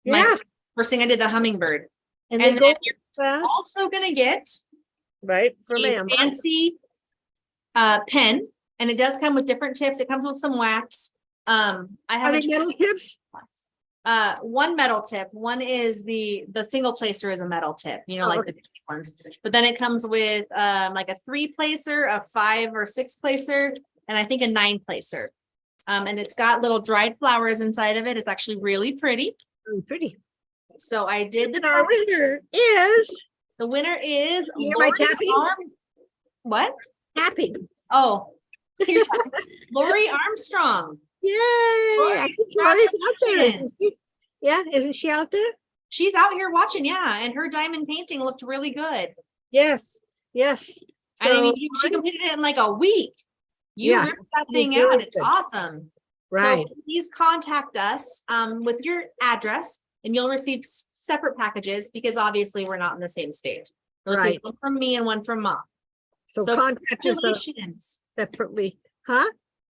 Yeah. First thing I did the hummingbird. And And they go then you're fast, also gonna get right? For a ma'am. fancy pen, and it does come with different tips. It comes with some wax. I Are have they metal tips? one metal tip. One is the single placer is a metal tip, you know, Oh, like okay. the big ones. But then it comes with like a 3 placer, a 5 or 6 placer, and I think a 9 placer. And it's got little dried flowers inside of it. It's actually really pretty. Pretty. So I did And our winner is the winner is You hear my Lori tapping? What? happy. Oh, you're tapping. Lori Armstrong. Yay! I think Lori's out there, congratulations. isn't she? Yeah, isn't she out there? She's out here watching, yeah, and her diamond painting looked really good. Yes, yes. And I So, mean, she completed it in like a week. You Yeah, ripped that she thing did out. really It's good. awesome. right, So please contact us with your address and you'll receive separate packages because obviously we're not in the same state. You'll receive Right. one from me and one from mom. so So contact us congratulations. separately, huh?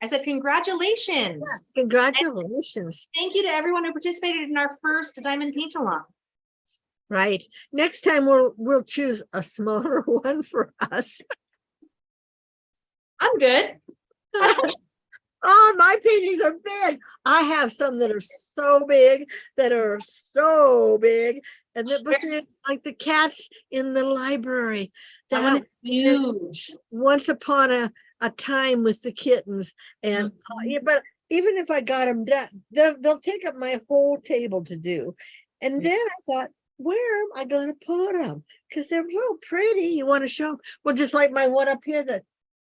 I said congratulations. Congratulations, Thank you to everyone who participated in our first diamond paint along. right. Next time we'll choose a smaller one for us. I'm good. Oh, my paintings are big. I have some that are so big, and then but they're like the cats in the library. That That one is huge. once upon a time with the kittens, and yeah, but even if I got them done, they'll take up my whole table to do. And then I thought, where am I going to put them? Because they're so pretty. You want to show them? Well, just like my one up here that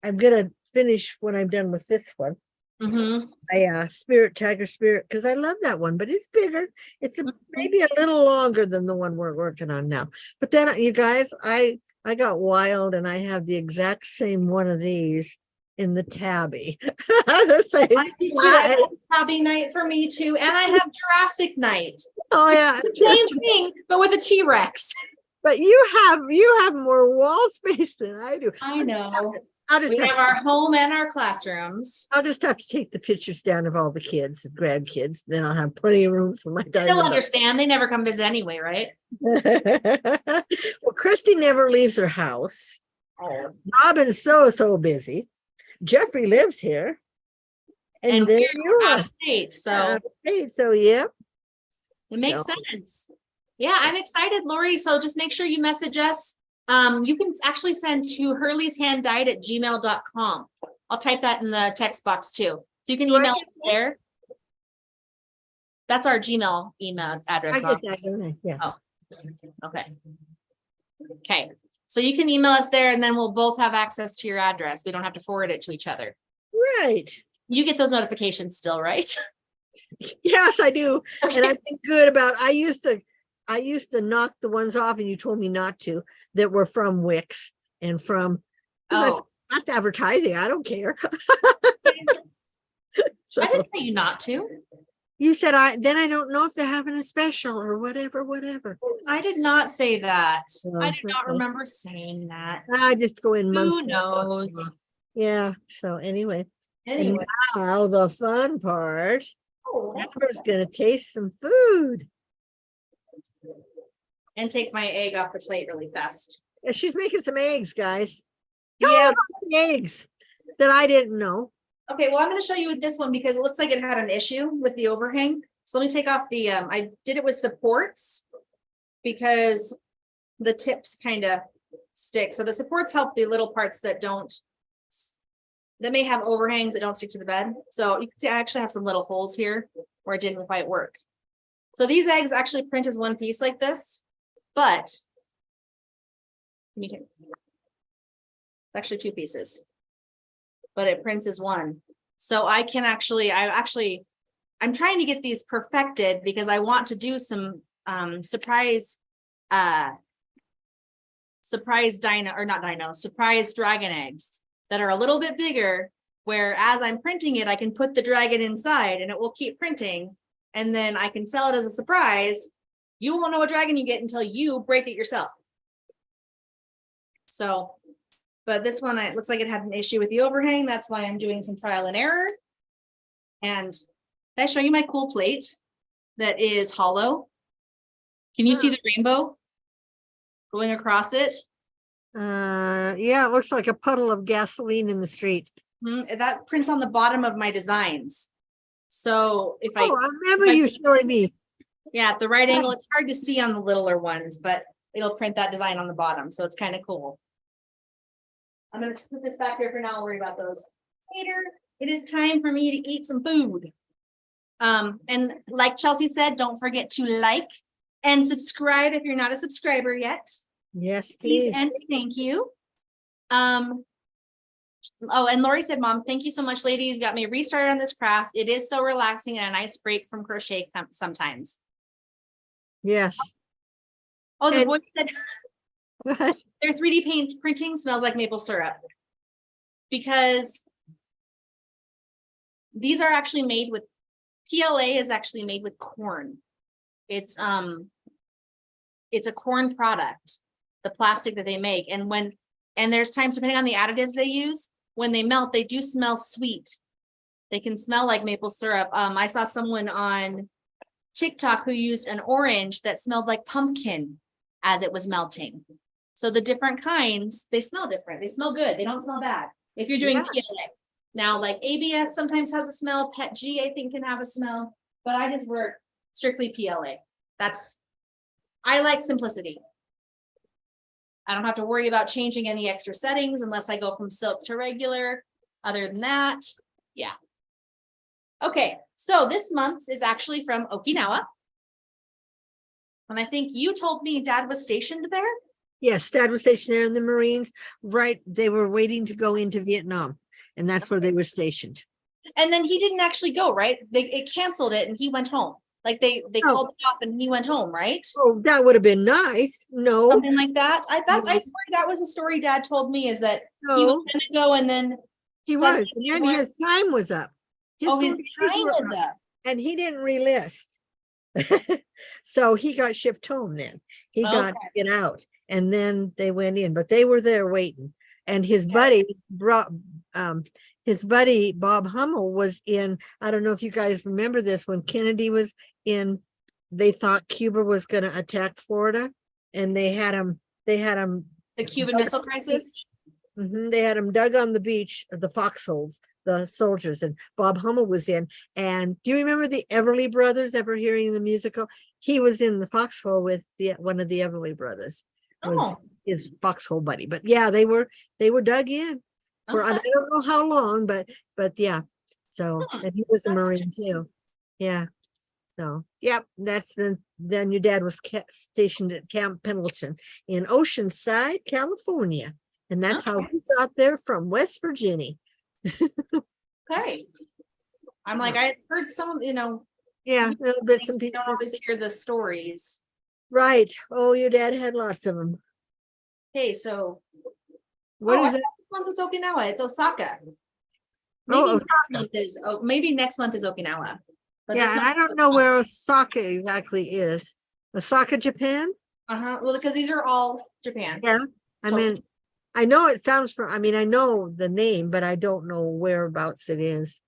I'm gonna finish when I'm done with this one. Mhm. My tiger spirit, because I love that one, but it's bigger. It's maybe a little longer than the one we're working on now. But then you guys, I got wild and I have the exact same one of these in the tabby. The same I think size. that's Hobby night for me too. And I have Jurassic night. Oh yeah. Same thing, but with a T-Rex. But you have more wall space than I do. I know. I'll just We have have our home and our classrooms. I'll just have to take the pictures down of all the kids and grandkids. Then I'll have plenty of room for my They'll diamond. understand. They never come visit anyway, right? Well, Christy never leaves her house. Oh. Robin's so busy. Jeffrey lives here. And there we're you out are. of state, so Okay, so yeah. it makes No. sense. Yeah, I'm excited, Lori. So just make sure you message us. You can actually send to hurleyshanddyed@gmail.com. I'll type that in the text box too. So you can Do I email get us there. That's our Gmail email address. I get that, don't I? Yes. Oh. Okay. Okay. So you can email us there and then we'll both have access to your address. We don't have to forward it to each other. Right. You get those notifications still, right? Yes, I do. And I've been good about I used to knock the ones off and you told me not to that were from Wix and from Oh, that's advertising. I don't care. So I didn't tell you not to. you said then I don't know if they're having a special or whatever. I did not say that. Oh, I do not okay. remember saying that. I just go in months. Who knows? Yeah. So anyway. Anyway. And now the fun part. Oh, Amber's gonna taste some food. and take my egg off the plate really fast. Yeah, she's making some eggs, guys. Tell Yeah. her about the eggs that I didn't know. Okay, well, I'm going to show you with this one because it looks like it had an issue with the overhang. So let me take off the, I did it with supports because the tips kind of stick. So the supports help the little parts that may have overhangs that don't stick to the bed. So you can see I actually have some little holes here where it didn't quite work. So these eggs actually print as one piece like this, but it's actually two pieces, but it prints as one. So I'm trying to get these perfected because I want to do some surprise dragon eggs that are a little bit bigger, where as I'm printing it, I can put the dragon inside and it will keep printing. And then I can sell it as a surprise. You won't know what dragon you get until you break it yourself. So, but this one, it looks like it had an issue with the overhang. That's why I'm doing some trial and error. And did I show you my cool plate that is hollow? Can you see the rainbow going across it? Yeah, it looks like a puddle of gasoline in the street. That prints on the bottom of my designs. So if I remember you showing me. Yeah, at the right angle, it's hard to see on the littler ones, but it'll print that design on the bottom. So it's kind of cool. I'm going to put this back here for now. I'll worry about those later. It is time for me to eat some food. And like Chelsea said, don't forget to like and subscribe if you're not a subscriber yet. Yes, please. And thank you. Oh, and Lori said, Mom, thank you so much, ladies. You got me restarted on this craft. It is so relaxing and a nice break from crochet sometimes. Yes. Oh, the boy said What? their 3D printing smells like maple syrup, because these are actually made with, PLA is actually made with corn. It's a corn product, the plastic that they make. And there's times, depending on the additives they use, when they melt, they do smell sweet. They can smell like maple syrup. I saw someone on TikTok who used an orange that smelled like pumpkin as it was melting. So the different kinds, they smell different. They smell good. They don't smell bad if you're doing PLA. Now, like ABS sometimes has a smell. Pet G, I think, can have a smell, but I just work strictly PLA. I like simplicity. I don't have to worry about changing any extra settings unless I go from silk to regular. Other than that, yeah. Okay, so this month is actually from Okinawa. And I think you told me Dad was stationed there? Yes, Dad was stationed there in the Marines. Right, they were waiting to go into Vietnam, and that's where they were stationed. And then he didn't actually go, right? It canceled it and he went home. Like they called it off and he went home, right? Oh, that would have been nice. No. Something like that. I swear that was a story Dad told me, is that he was going to go and then he was. And then his time was up. His time was up. And he didn't relist. So he got shipped home then. He got to get out. And then they went in, but they were there waiting. And his buddy Bob Hummel was in, I don't know if you guys remember this, when Kennedy was in, they thought Cuba was going to attack Florida, and they had him the Cuban Missile Crisis. They had him dug on the beach of the foxholes, the soldiers, and Bob Hummel was in. And do you remember the Everly Brothers? Ever hearing the musical? He was in the foxhole with one of the Everly Brothers. Was his foxhole buddy. But yeah, they were dug in for I don't know how long, but yeah. So and he was a Marine too. Yeah. So yep, that's then your dad was stationed at Camp Pendleton in Oceanside, California. And that's how we got there from West Virginia. Okay. I'm like, I heard some, yeah, little bits and pieces. Don't always hear the stories. Right. Oh, your dad had lots of them. Okay, so what is it? This month is Okinawa. It's Osaka. Maybe next month is Okinawa. But yeah, and I don't know where Osaka exactly is. Osaka, Japan? Well, because these are all Japan. Yeah. I mean, I know it sounds I know the name, but I don't know whereabouts it is.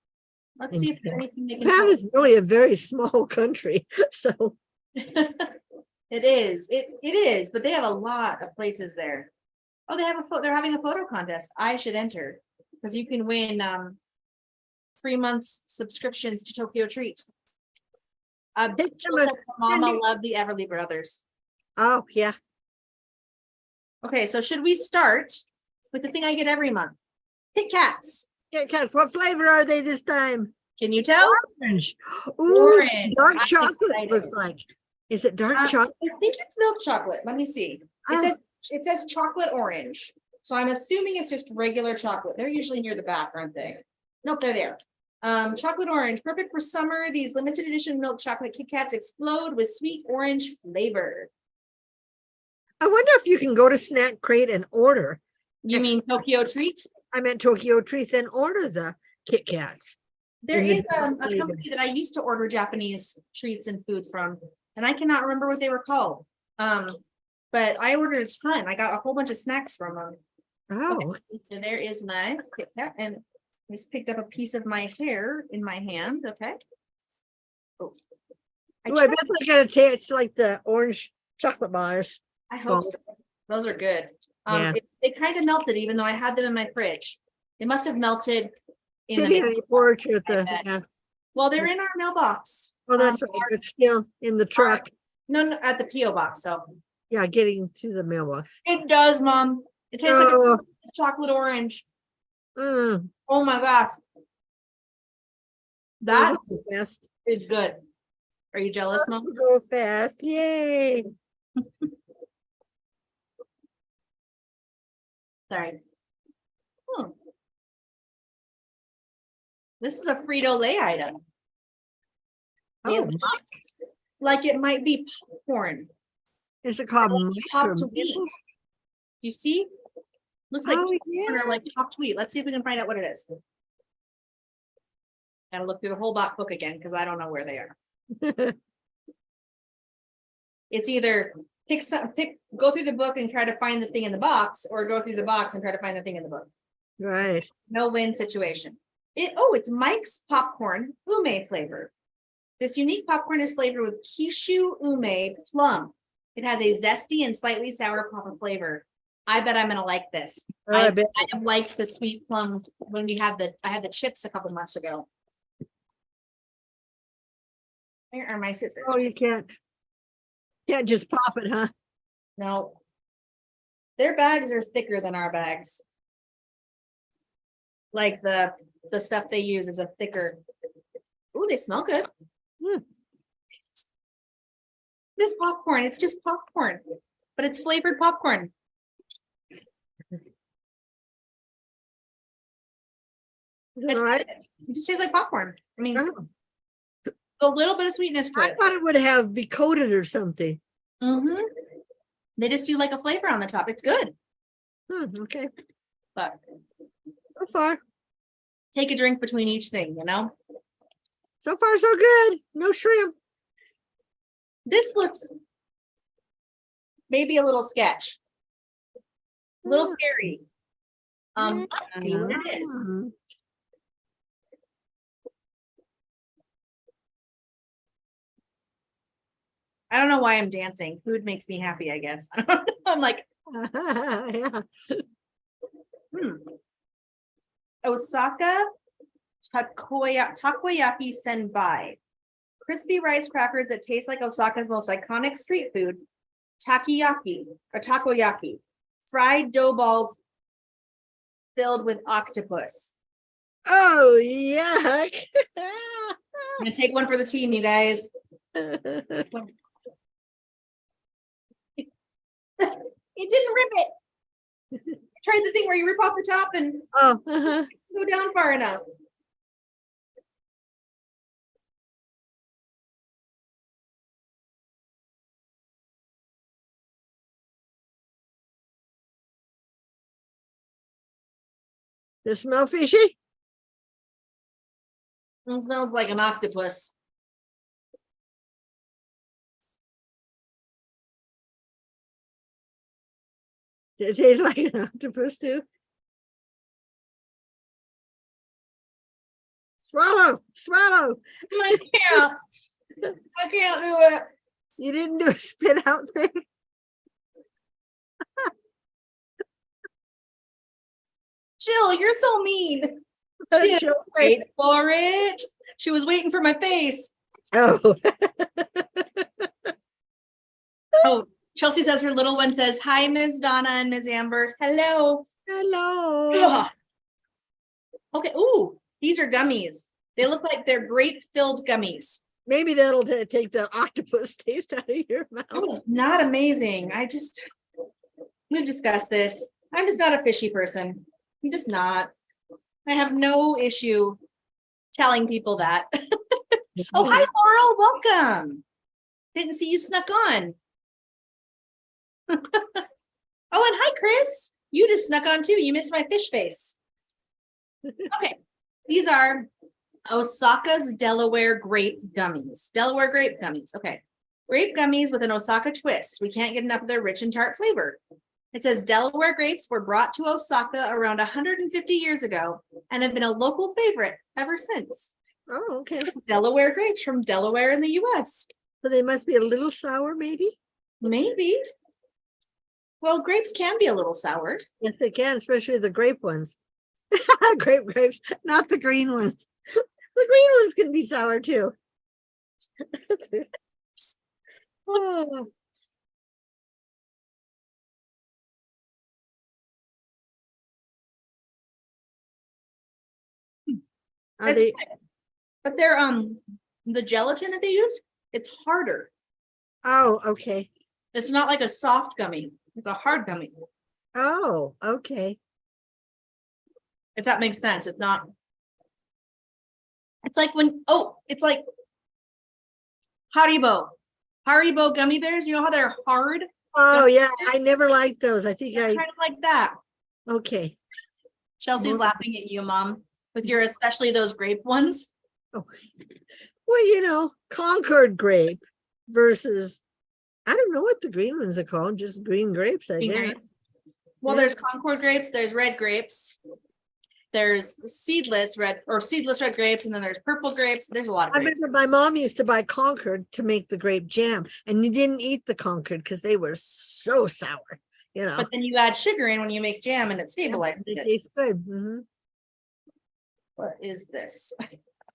Let's see if there's anything they can Japan is really a very small country. So it is. It is, but they have a lot of places there. Oh, they're having a photo contest. I should enter, because you can win 3 months subscriptions to Tokyo Treat. Mama loved the Everly Brothers. Oh, yeah. Okay, so should we start with the thing I get every month? Kit Kats. Kit Kats. What flavor are they this time? Can you tell? Orange. Ooh, Orange. dark I'm chocolate excited. looks like. Is it dark I chocolate? think it's milk chocolate. Let me see. Oh. It says chocolate orange. So I'm assuming it's just regular chocolate. They're usually near the back, aren't they? Nope, they're there. Chocolate orange, perfect for summer. These limited edition milk chocolate Kit Kats explode with sweet orange flavor. I wonder if you can go to Snack Crate and order. You mean Tokyo Treat? I meant Tokyo Treats and order the Kit Kats. There in the is different a flavors. company that I used to order Japanese treats and food from, and I cannot remember what they were called. But I ordered a ton. I got a whole bunch of snacks from them. Oh, So there is my Kit Kat, and I just picked up a piece of my hair in my hand. Okay. Oh, Ooh, I bet I gotta taste like the orange chocolate bars. I hope so. Those are good. Yeah. They kind of melted, even though I had them in my fridge. They must have melted. In Sitting on the your porch with I the, bet. yeah. Well, they're in our mailbox. Oh, that's right, but still in the truck. No, at the PO box. So Yeah, getting to the mailbox. it does, Mom. It tastes like Oh, it's chocolate orange. mm, Oh my gosh. That go fast. is good. Are you jealous, Mom? Go fast, yay. Sorry. This is a Frito-Lay item. Oh, It looks like it might be popcorn. is it called Popped mushroom? wheat. You see? Looks like Oh, popcorn yeah. or like popped wheat. Let's see if we can find out what it is. Gotta look through the whole book again because I don't know where they are. It's either go through the book and try to find the thing in the box, or go through the box and try to find the thing in the book. Right. No win situation. It's Mike's popcorn ume flavor. This unique popcorn is flavored with Kishu ume plum. It has a zesty and slightly sour papa flavor. I bet I'm gonna like this. Oh, I I bet. have liked the sweet plum when I had the chips a couple months ago. Where are my scissors? Oh, you can't just pop it, huh? No. Their bags are thicker than our bags. Like the stuff they use is a thicker. Ooh, they smell good. Mm. This popcorn, it's just popcorn, but it's flavored popcorn. Is it all right? It just tastes like popcorn. I mean, Oh, a little bit of sweetness to I it. thought it would have be coated or something. Mhm. They just do like a flavor on the top. It's good, Okay, but so far take a drink between each thing, you know? so good. No shrimp. This looks maybe a little sketch. A little Mm. scary. Let's see what it is. Mm. I don't know why I'm dancing. Food makes me happy, I guess. I'm like, Yeah. Osaka takoyaki senbai. Crispy rice crackers that taste like Osaka's most iconic street food, takoyaki or takoyaki. Fried dough balls filled with octopus. Oh, yuck. I'm gonna take one for the team, you guys. It didn't rip it. I tried the thing where you rip off the top and Oh, go down far enough. Does it smell fishy? It smells like an octopus. Does it taste like an octopus too? Swallow. I can't. I can't do it. You didn't do a spit out thing. Jill, you're so mean. Jill, Wait for it. She was waiting for my face. Oh, Oh, Chelsea says her little one says, hi, Ms. Donna and Ms. Amber. Hello. hello. Ugh. Okay. Ooh, these are gummies. They look like they're grape-filled gummies. Maybe that'll take the octopus taste out of your It mouth. was not amazing. We've discussed this. I'm just not a fishy person. I'm just not. I have no issue telling people that. Oh, hi, Laurel. Welcome. Didn't see you snuck on. Oh, and hi, Chris. You just snuck on too. You missed my fish face. Okay. These are Osaka's Delaware grape gummies. Delaware grape gummies. Okay. Grape gummies with an Osaka twist. We can't get enough of their rich and tart flavor. It says Delaware grapes were brought to Osaka around 150 years ago and have been a local favorite ever since. Oh, okay. Delaware grapes from Delaware in the US. So they must be a little sour, maybe? Maybe. Well, grapes can be a little sour. Yes, they can, especially the grape ones. Grapes, not the green ones. The green ones can be sour too. Oh. Are It's they? good. But they're the gelatin that they use, it's harder. Oh, okay. It's not like a soft gummy. It's a hard gummy. Oh, okay. If that makes sense. It's not. It's like it's like Haribo gummy bears. You know how they're hard? Oh, yeah. I never liked those. I think Kind of like that. okay. Chelsea's laughing at you, Mom, with your especially those grape ones. Oh, well, Concord grape versus, I don't know what the green ones are called, just green grapes, I Green guess. grapes. Well, Yeah. there's Concord grapes, there's red grapes, there's seedless red grapes, and then there's purple grapes. There's a lot of I grapes. remember my mom used to buy Concord to make the grape jam, and you didn't eat the Concord because they were so sour, But then you add sugar in when you make jam and it stabilizes They it. taste good. Mhm. What is this?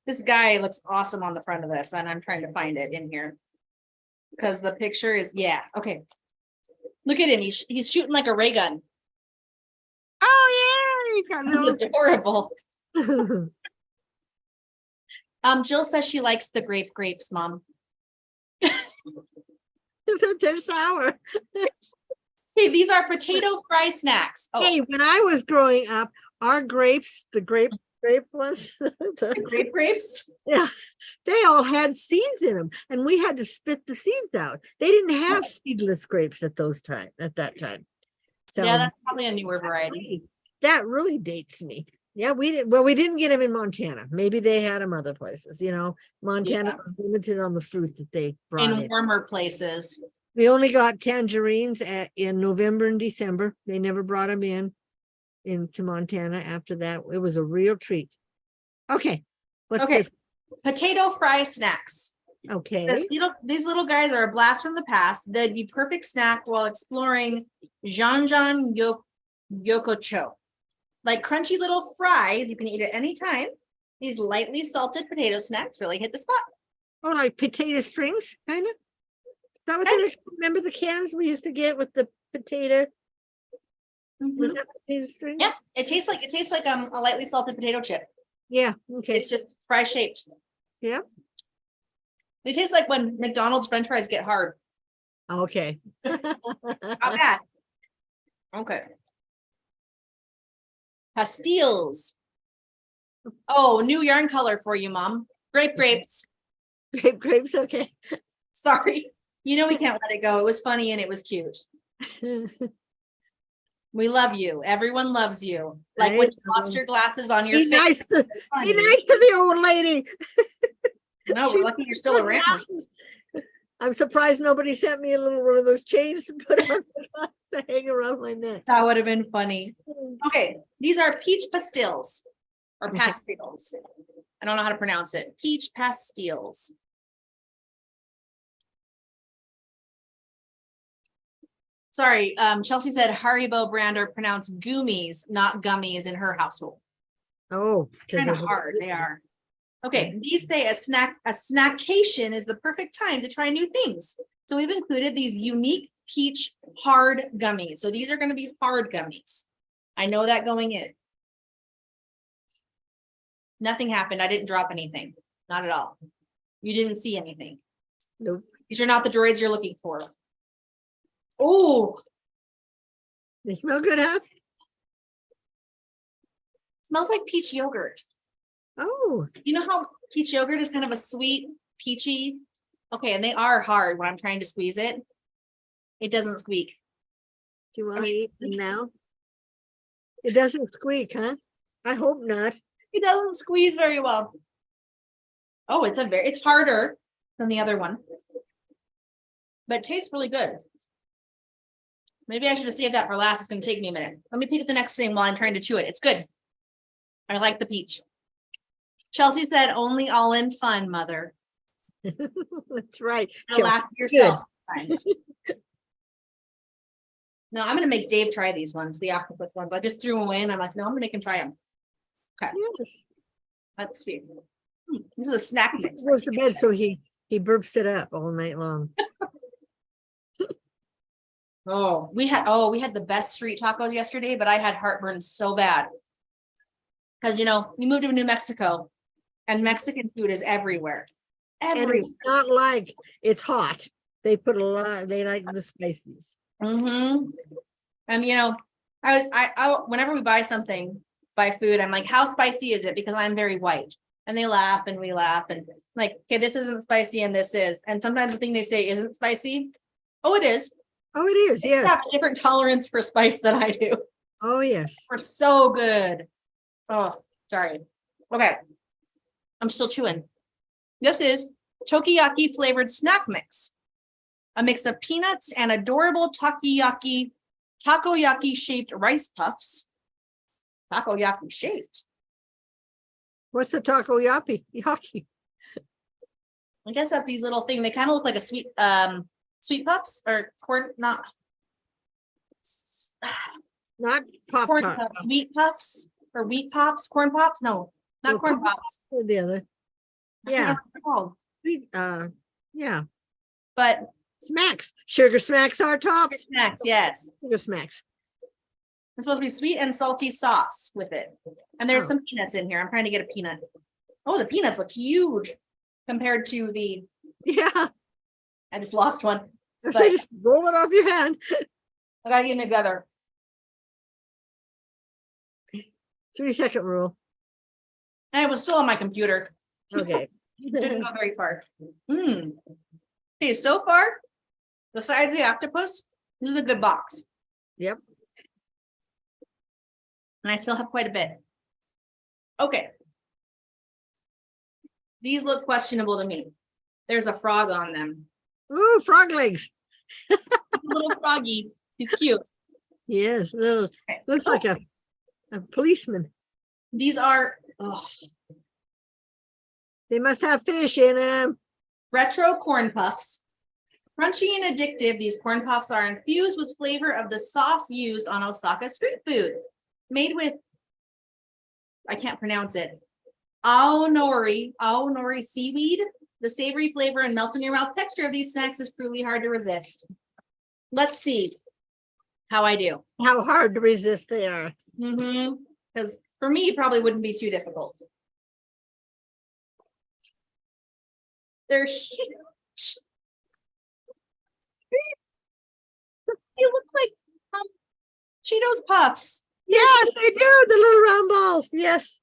This guy looks awesome on the front of this, and I'm trying to find it in here. Because the picture is, yeah, okay. Look at him, he's shooting like a ray gun. Oh, yeah, he's got It's adorable. little. Jill says she likes the grapes, Mom. They're sour. Hey, these are potato fry snacks. Oh, Hey, when I was growing up, our grapes, the grape ones, grapes? yeah, they all had seeds in them, and we had to spit the seeds out. They didn't have seedless grapes at that time. So Yeah, that's probably a newer variety. that really dates me. Yeah, we didn't get them in Montana. Maybe they had them other places, Montana Yeah. was limited on the fruit that they brought In in. warmer places. We only got tangerines in November and December. They never brought them into Montana after that. It was a real treat. Okay. What's Okay. this? Potato fry snacks. Okay. These little guys are a blast from the past. They'd be perfect snack while exploring Janjan Yokocho. Like crunchy little fries, you can eat at any time. These lightly salted potato snacks really hit the spot. Oh, like potato strings, kind of? Is that what Kind they were? Remember the cans we used to get with the potato? Was that potato strings? Yeah, it tastes like a lightly salted potato chip. Yeah. Okay. It's just fry shaped. Yeah. They taste like when McDonald's French fries get hard. Okay. Not bad. Okay. Pastilles. Oh, new yarn color for you, Mom. Grapes. Grapes. Okay. Sorry. We can't let it go. It was funny and it was cute. We love you. Everyone loves you. Like when you lost your glasses on your Be face. nice to It's funny. the old lady. No, we're lucky you're still around. I'm surprised nobody sent me a little one of those chains to put on to hang around my neck. That would have been funny. Okay, these are peach pastilles or Okay. pastilles. I don't know how to pronounce it. Peach pastilles. Sorry, Chelsea said Haribo brand are pronounced goomies, not gummies in her household. Oh, Kind of hard, they are. Okay, these say a snackcation is the perfect time to try new things. So we've included these unique peach hard gummies. So these are going to be hard gummies. I know that going in. Nothing happened. I didn't drop anything. Not at all. You didn't see anything. Nope. These are not the droids you're looking for. Oh, They smell good, huh? smells like peach yogurt. Oh, You know how peach yogurt is kind of a sweet, peachy? Okay, and they are hard when I'm trying to squeeze it. It doesn't squeak. do you want I to mean, eat them now? It doesn't squeak, huh? I hope not. It doesn't squeeze very well. Oh, it's harder than the other one. But it tastes really good. Maybe I should have saved that for last. It's gonna take me a minute. Let me pick the next thing while I'm trying to chew it. It's good. I like the peach. Chelsea said only all in fun, mother. That's right. Now laugh at Good. yourself sometimes. No, I'm gonna make Dave try these ones, the octopus ones. I just threw them away and I'm like, no, I'm gonna make him try them. Okay, Yes. let's see. This is a snack mix. Goes to bed, so he burps it up all night long. Oh, we had the best street tacos yesterday, but I had heartburn so bad. Because you moved to New Mexico and Mexican food is everywhere. And Everywhere. it's not like it's hot. They put a lot, they like the spices. Mm-hmm. And I whenever we buy food, I'm like, how spicy is it? Because I'm very white. And they laugh and we laugh and like, okay, this isn't spicy and this is. And sometimes the thing they say isn't spicy. Oh, it is. Oh, it is, They yes. have a different tolerance for spice than I do. Oh, yes. We're so good. Oh, sorry. Okay. I'm still chewing. This is Tokiyaki flavored snack mix. A mix of peanuts and adorable takoyaki shaped rice puffs. Takoyaki shaped. What's the takoyaki? Yaki. I guess that's these little things. They kind of look like a sweet puffs or corn, not Not pop corn, tart. wheat puffs or wheat pops, corn pops. No, not No, corn corn pops. The other. I forgot Yeah. what they're called. Sweet, yeah. But Smacks. Sugar smacks are top. snacks, yes. Sugar smacks. It's supposed to be sweet and salty sauce with it. And there's Oh. some peanuts in here. I'm trying to get a peanut. Oh, the peanuts look huge compared to the, Yeah. I just lost one. So But- just roll it off your hand. I gotta get them together. 3-second rule. And it was still on my computer. Okay. Didn't go very far. Okay, so far, besides the octopus, this is a good box. Yep. And I still have quite a bit. Okay. These look questionable to me. There's a frog on them. Ooh, frog legs. Little froggy. He's cute. Yes, little, Okay. looks like a policeman. These are They must have fish in them. retro corn puffs. Crunchy and addictive, these corn puffs are infused with flavor of the sauce used on Osaka street food. Made with, I can't pronounce it, aonori seaweed. The savory flavor and melt in your mouth texture of these snacks is truly hard to resist. Let's see how I do. How hard to resist they are. Because for me, it probably wouldn't be too difficult. They're huge. They look like Cheetos Puffs. Yes, they do. The little round balls. Yes.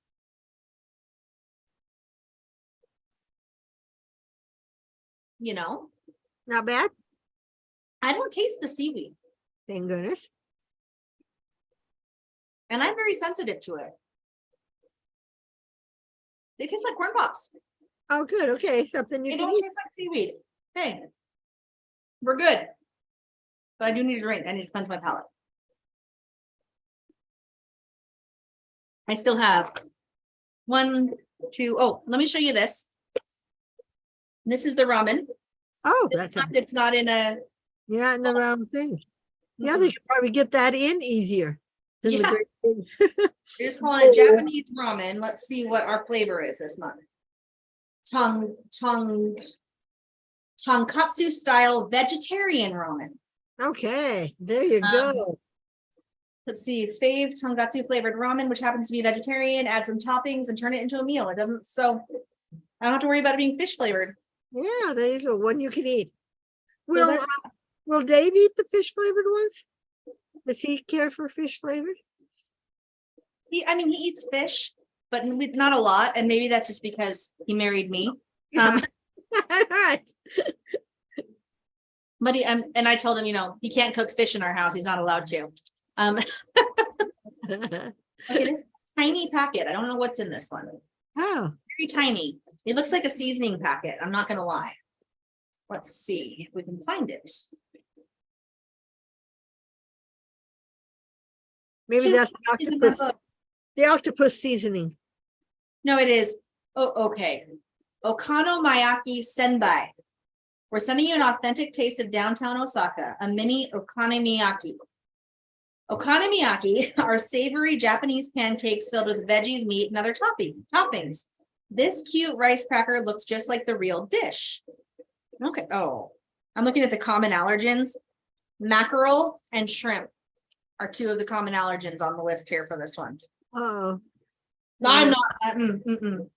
Not bad. I don't taste the seaweed, Thank goodness. and I'm very sensitive to it. They taste like corn pops. Oh, good. Okay, something you They can don't eat. taste like seaweed. Okay, we're good. But I do need a drink. I need to cleanse my palate. I still have 1, 2. Oh, let me show you this. This is the ramen. Oh, that's It's not in a. yeah, in the round thing. Yeah, they could probably get that in easier. Than the Yeah. great thing. You're just calling it Japanese ramen. Let's see what our flavor is this month. Tonkatsu style vegetarian ramen. Okay, there you go. Let's see, fave Tongatsu flavored ramen, which happens to be vegetarian, add some toppings and turn it into a meal. It doesn't, so I don't have to worry about it being fish flavored. Yeah, there you go. One you can eat. So Will there's- Will Dave eat the fish flavored ones? Does he care for fish flavored? I mean, he eats fish, but not a lot. And maybe that's just because he married me. Yeah. Right. But and I told him, he can't cook fish in our house. He's not allowed to. Okay, this tiny packet. I don't know what's in this one. Oh, Very tiny. It looks like a seasoning packet. I'm not gonna lie. Let's see if we can find it. maybe Two that's pages in my book. the octopus seasoning. No, it is. Oh, okay. Okonomiyaki senbai. We're sending you an authentic taste of downtown Osaka, a mini okonomiyaki. Okonomiyaki are savory Japanese pancakes filled with veggies, meat, and other toppings. This cute rice cracker looks just like the real dish. Okay. Oh, I'm looking at the common allergens. Mackerel and shrimp are two of the common allergens on the list here for this one. Oh, No, I'm not.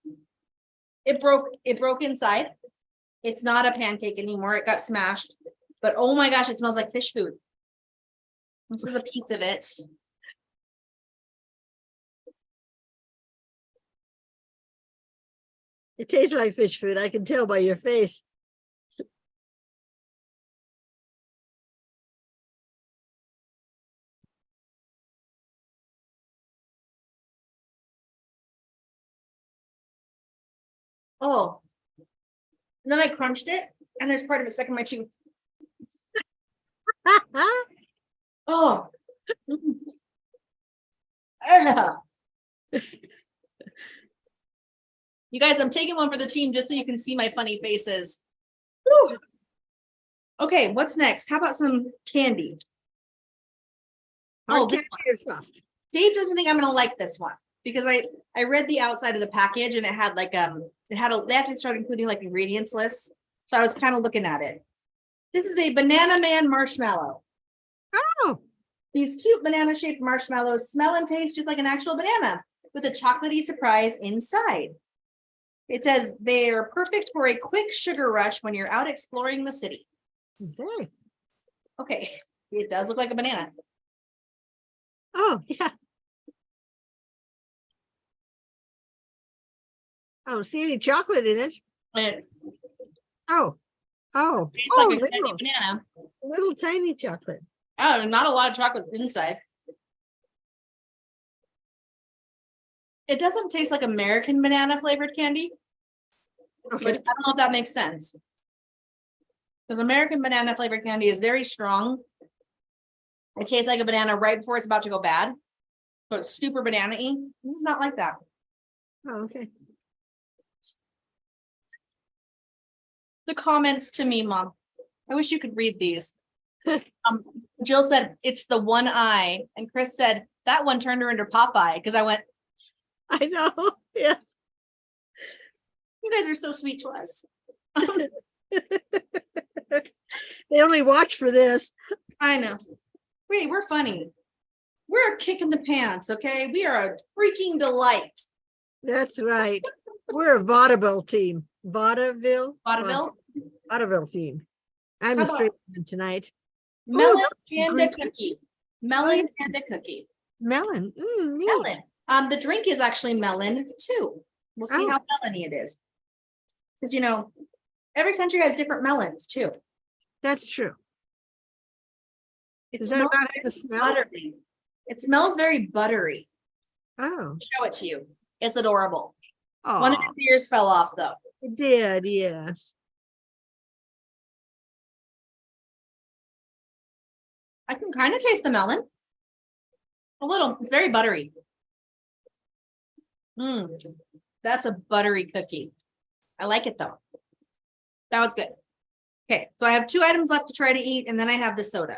It broke inside. It's not a pancake anymore. It got smashed. But oh my gosh, it smells like fish food. This is a piece of it. it tastes like fish food. I can tell by your face. Oh. And then I crunched it, and there's part of it stuck in my tooth. Oh. Ah. You guys, I'm taking one for the team just so you can see my funny faces. Whew. Okay, what's next? How about some candy? Hard this candy or soft? Dave doesn't think I'm gonna like this one because I read the outside of the package and it had like they had to start including like ingredients lists. So I was kind of looking at it. This is a Banana Man marshmallow. Oh, These cute banana shaped marshmallows smell and taste just like an actual banana with a chocolatey surprise inside. It says they are perfect for a quick sugar rush when you're out exploring the city. okay. Okay, it does look like a banana. Oh, yeah. I don't see any chocolate in it. And it Oh, oh, tastes oh, like a candy little, banana. little tiny chocolate. Oh, not a lot of chocolate inside. It doesn't taste like American banana flavored candy, which I Okay. don't know if that makes sense. Because American banana flavored candy is very strong. It tastes like a banana right before it's about to go bad. So it's super banana-y. This is not like that. Oh, okay. The comments to me, Mom. I wish you could read these. Jill said, it's the one eye. And Chris said, that one turned her into Popeye. Because I went, I know. Yeah. you guys are so sweet to us. They only watch for this. I know. Wait, we're funny. We're a kick in the pants, okay? We are a freaking delight. That's right. We're a vaudeville team. Vaudeville? Vaudeville? Vaudeville team. I'm How a straight about- man tonight. Melon that's panda green. cookie. Melon yeah. panda cookie. Melon. Neat. Melon. The drink is actually melon too. We'll see Oh. how melony it is. Because every country has different melons too. That's true. It Does that smells not have a smell? buttery. It smells very buttery. Oh. Show it to you. It's adorable. One of Oh, his ears fell off though. it did, yes. I can kind of taste the melon. A little. It's very buttery. That's a buttery cookie. I like it though. That was good. Okay, so I have 2 items left to try to eat, and then I have the soda.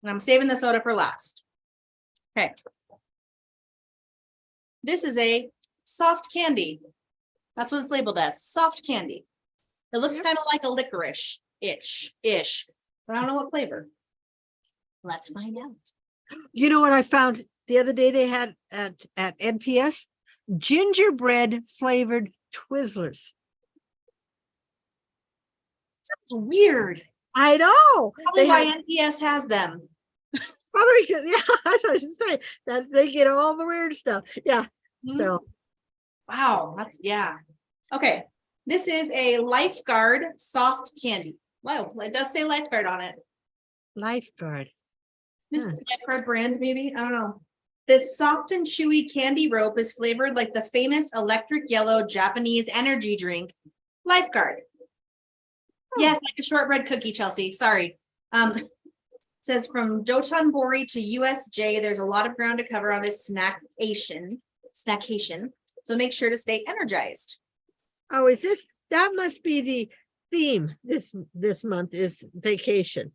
And I'm saving the soda for last. Okay. This is a soft candy. That's what it's labeled as, soft candy. It looks Yep. kind of like a licorice ish, but I don't know what flavor. Let's find out. You know what I found the other day they had at NPS? Gingerbread flavored Twizzlers. That's weird. I know. Probably They why had, NPS has them. probably 'cause- yeah, I was going to say that they get all the weird stuff. Yeah. Mhm. So Wow, that's yeah. Okay. This is a lifeguard soft candy. Wow, it does say lifeguard on it. lifeguard. This Huh. lifeguard brand, maybe? I don't know. This soft and chewy candy rope is flavored like the famous electric yellow Japanese energy drink, Lifeguard. Yes, like a shortbread cookie, Chelsea. Sorry. It says from Dotonbori to USJ, there's a lot of ground to cover on this snackation. So make sure to stay energized. Oh, is this that must be the theme this month is vacation.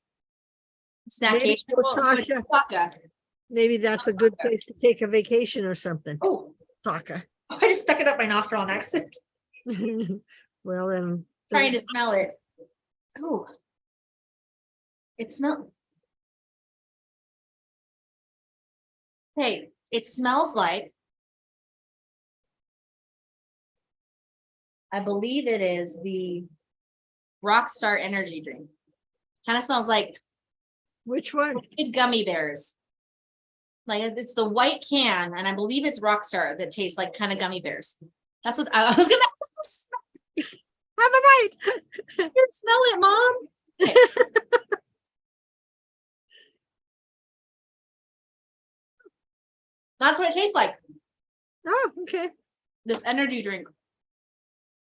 Maybe Snackation. Well, Osaka. Osaka. Maybe that's a good place to take a vacation or something. Oh, Osaka. I just stuck it up my nostril on accident. Well, then Trying to smell it. Oh, it's not. Hey, it smells like. I believe it is the Rockstar energy drink. Kind of smells like which one? big gummy bears. Like it's the white can, and I believe it's Rockstar that tastes like kind of gummy bears. That's what I was gonna Have a bite. smell it, Mom. Okay. That's what it tastes like. Oh, okay. This energy drink.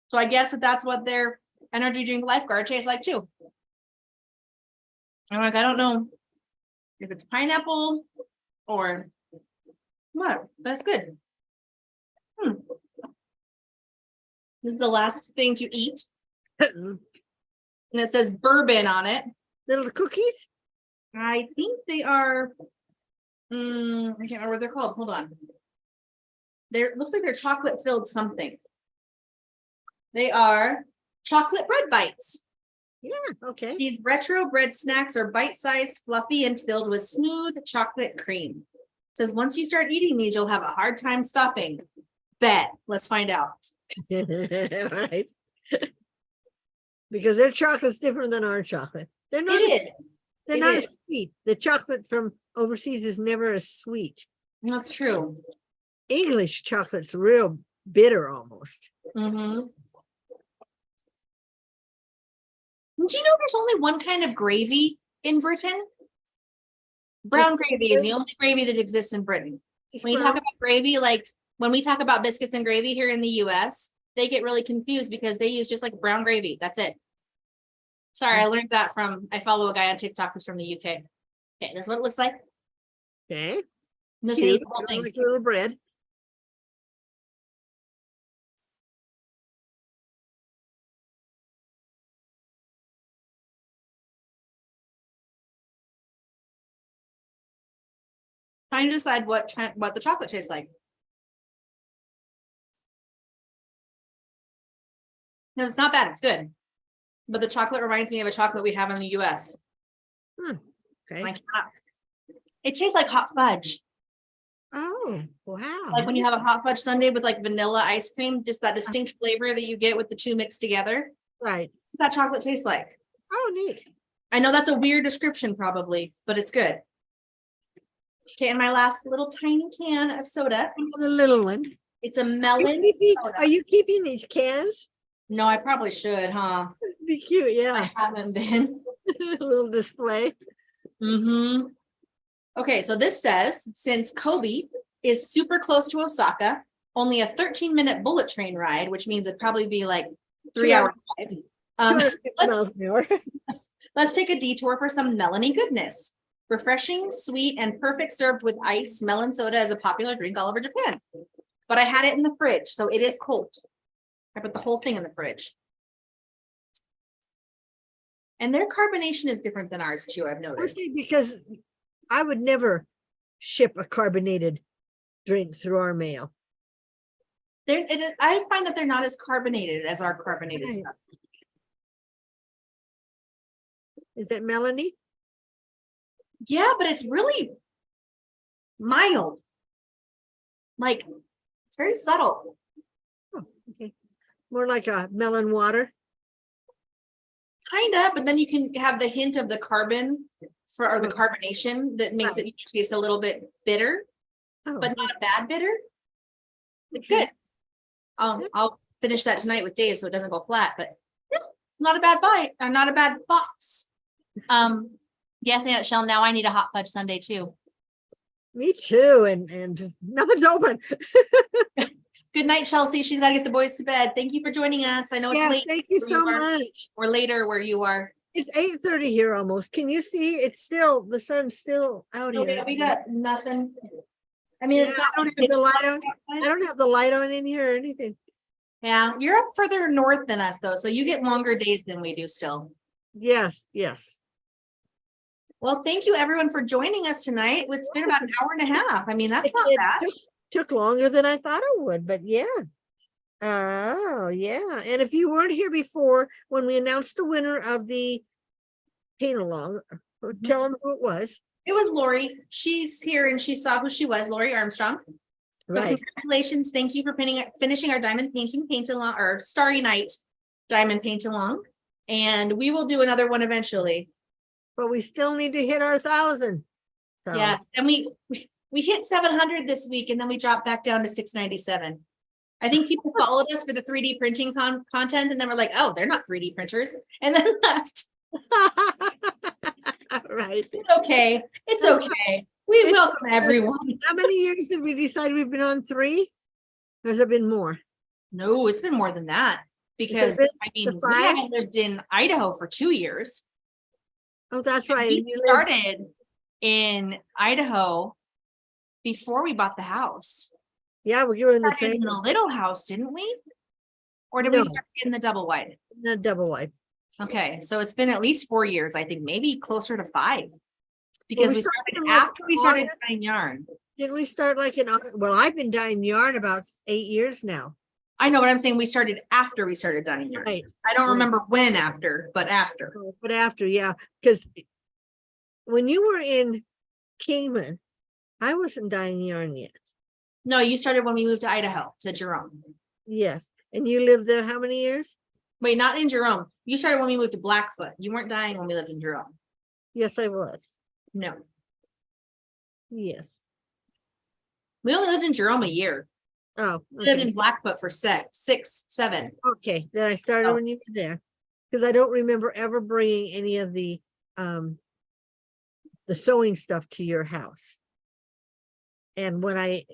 So I guess that's what their energy drink lifeguard tastes like too. I'm like, I don't know if it's pineapple or what. That's good. This is the last thing to eat. And it says bourbon on it. Little cookies. I think they are, I can't remember what they're called. Hold on. It looks like they're chocolate filled something. They are chocolate bread bites. Yeah, okay. These retro bread snacks are bite-sized, fluffy, and filled with smooth chocolate cream. It says once you start eating these, you'll have a hard time stopping. Bet. Let's find out. Right. Because their chocolate's different than our chocolate. They're not It is. they're It not is. as sweet. The chocolate from overseas is never as sweet. That's true. English chocolate's real bitter almost. Mm-hmm. Do you know there's only one kind of gravy in Britain? Brown gravy is the only gravy that exists in Britain. When you talk about gravy, like when we talk about biscuits and gravy here in the US, they get really confused because they use just like brown gravy. That's it. Sorry, I learned that I follow a guy on TikTok who's from the UK. Okay, that's what it looks like. Okay. I'm just gonna eat Cute. the whole thing. Like little bread. Trying to decide what the chocolate tastes like. Because it's not bad, it's good. But the chocolate reminds me of a chocolate we have in the US. Okay. It tastes like hot fudge. Oh, wow. Like when you have a hot fudge sundae with like vanilla ice cream, just that distinct flavor that you get with the two mixed together. Right. That chocolate tastes like. Oh, neat. I know that's a weird description probably, but it's good. Okay, and my last little tiny can of soda. The little one. It's a melon soda. Are you keeping these cans? No, I probably should, huh? Be cute, yeah. I haven't been. A little display. Mm-hmm. Okay, so this says, since Kobe is super close to Osaka, only a 13-minute bullet train ride, which means it'd probably be like 3-hour drive. 250 miles an hour. Let's take a detour for some melony goodness. Refreshing, sweet, and perfect served with ice, melon soda is a popular drink all over Japan. But I had it in the fridge, so it is cold. I put the whole thing in the fridge. And their carbonation is different than ours too, I've noticed. See, because I would never ship a carbonated drink through our mail. I find that they're not as carbonated as our carbonated Right. stuff. Is that Melanie? Yeah, but it's really mild. Like, it's very subtle. Oh, okay. More like a melon water. Kind of, but then you can have the hint of the carbon or the carbonation that makes it taste a little bit bitter, Oh, but not a bad bitter. It's good. I'll finish that tonight with Dave so it doesn't go flat, but yeah, not a bad bite or not a bad box. Yes, Aunt Shell, now I need a hot fudge sundae too. me too. And nothing's open. Good night, Chelsea. She's got to get the boys to bed. Thank you for joining us. I know it's Yeah, late. thank you where so are, much. or later where you are. It's 8:30 here almost. Can you see? It's still, the sun's still out Oh, here. yeah, we got nothing. I mean, Yeah, it's not. I don't have the light on. I don't have the light on in here or anything. Yeah, you're up further north than us though, so you get longer days than we do still. Yes, yes. Well, thank you everyone for joining us tonight. It's been about an hour and a half. I mean, that's not It bad. took longer than I thought it would, but yeah. Oh, yeah. And if you weren't here before, when we announced the winner of the paint along, tell them who it was. It was Lori. She's here and she saw who she was, Lori Armstrong. So Right. congratulations. Thank you for finishing our diamond painting paint along, or Starry Night diamond paint along. And we will do another one eventually. But we still need to hit our 1,000. So Yes. And we hit 700 this week and then we dropped back down to 697. I think people followed us for the 3D printing content and then we're like, oh, they're not 3D printers, and then left. right. It's okay. It's okay. We welcome everyone. How many years did we decide we've been on? 3? Or has it been more? No, it's been more than that because it I mean, the we 5? haven't lived in Idaho for 2 years. Oh, that's And right. we And you started in Idaho before we bought the house. yeah, well, you were in the Started train. in the little house, didn't we? Or did No. we start in the double wide? The double wide. Okay, so it's been at least 4 years, I think, maybe closer to 5. Because we we started started in, like, after we started August. dyeing yarn. Did we start like in well, I've been dyeing yarn about 8 years now. I know what I'm saying. We started after we started dyeing yarn. Right. I don't Right. remember when after, but after. But after, yeah, because when you were in Kingman, I wasn't dyeing yarn yet. No, you started when we moved to Idaho, to Jerome. Yes. And you lived there how many years? Wait, not in Jerome. You started when we moved to Blackfoot. You weren't dyeing when we lived in Jerome. Yes, I was. No, Yes. we only lived in Jerome a year. Oh, We lived okay. in Blackfoot for 6, 7. Okay. Then I started Oh. when you were there. Because I don't remember ever bringing any of the sewing stuff to your house. And when I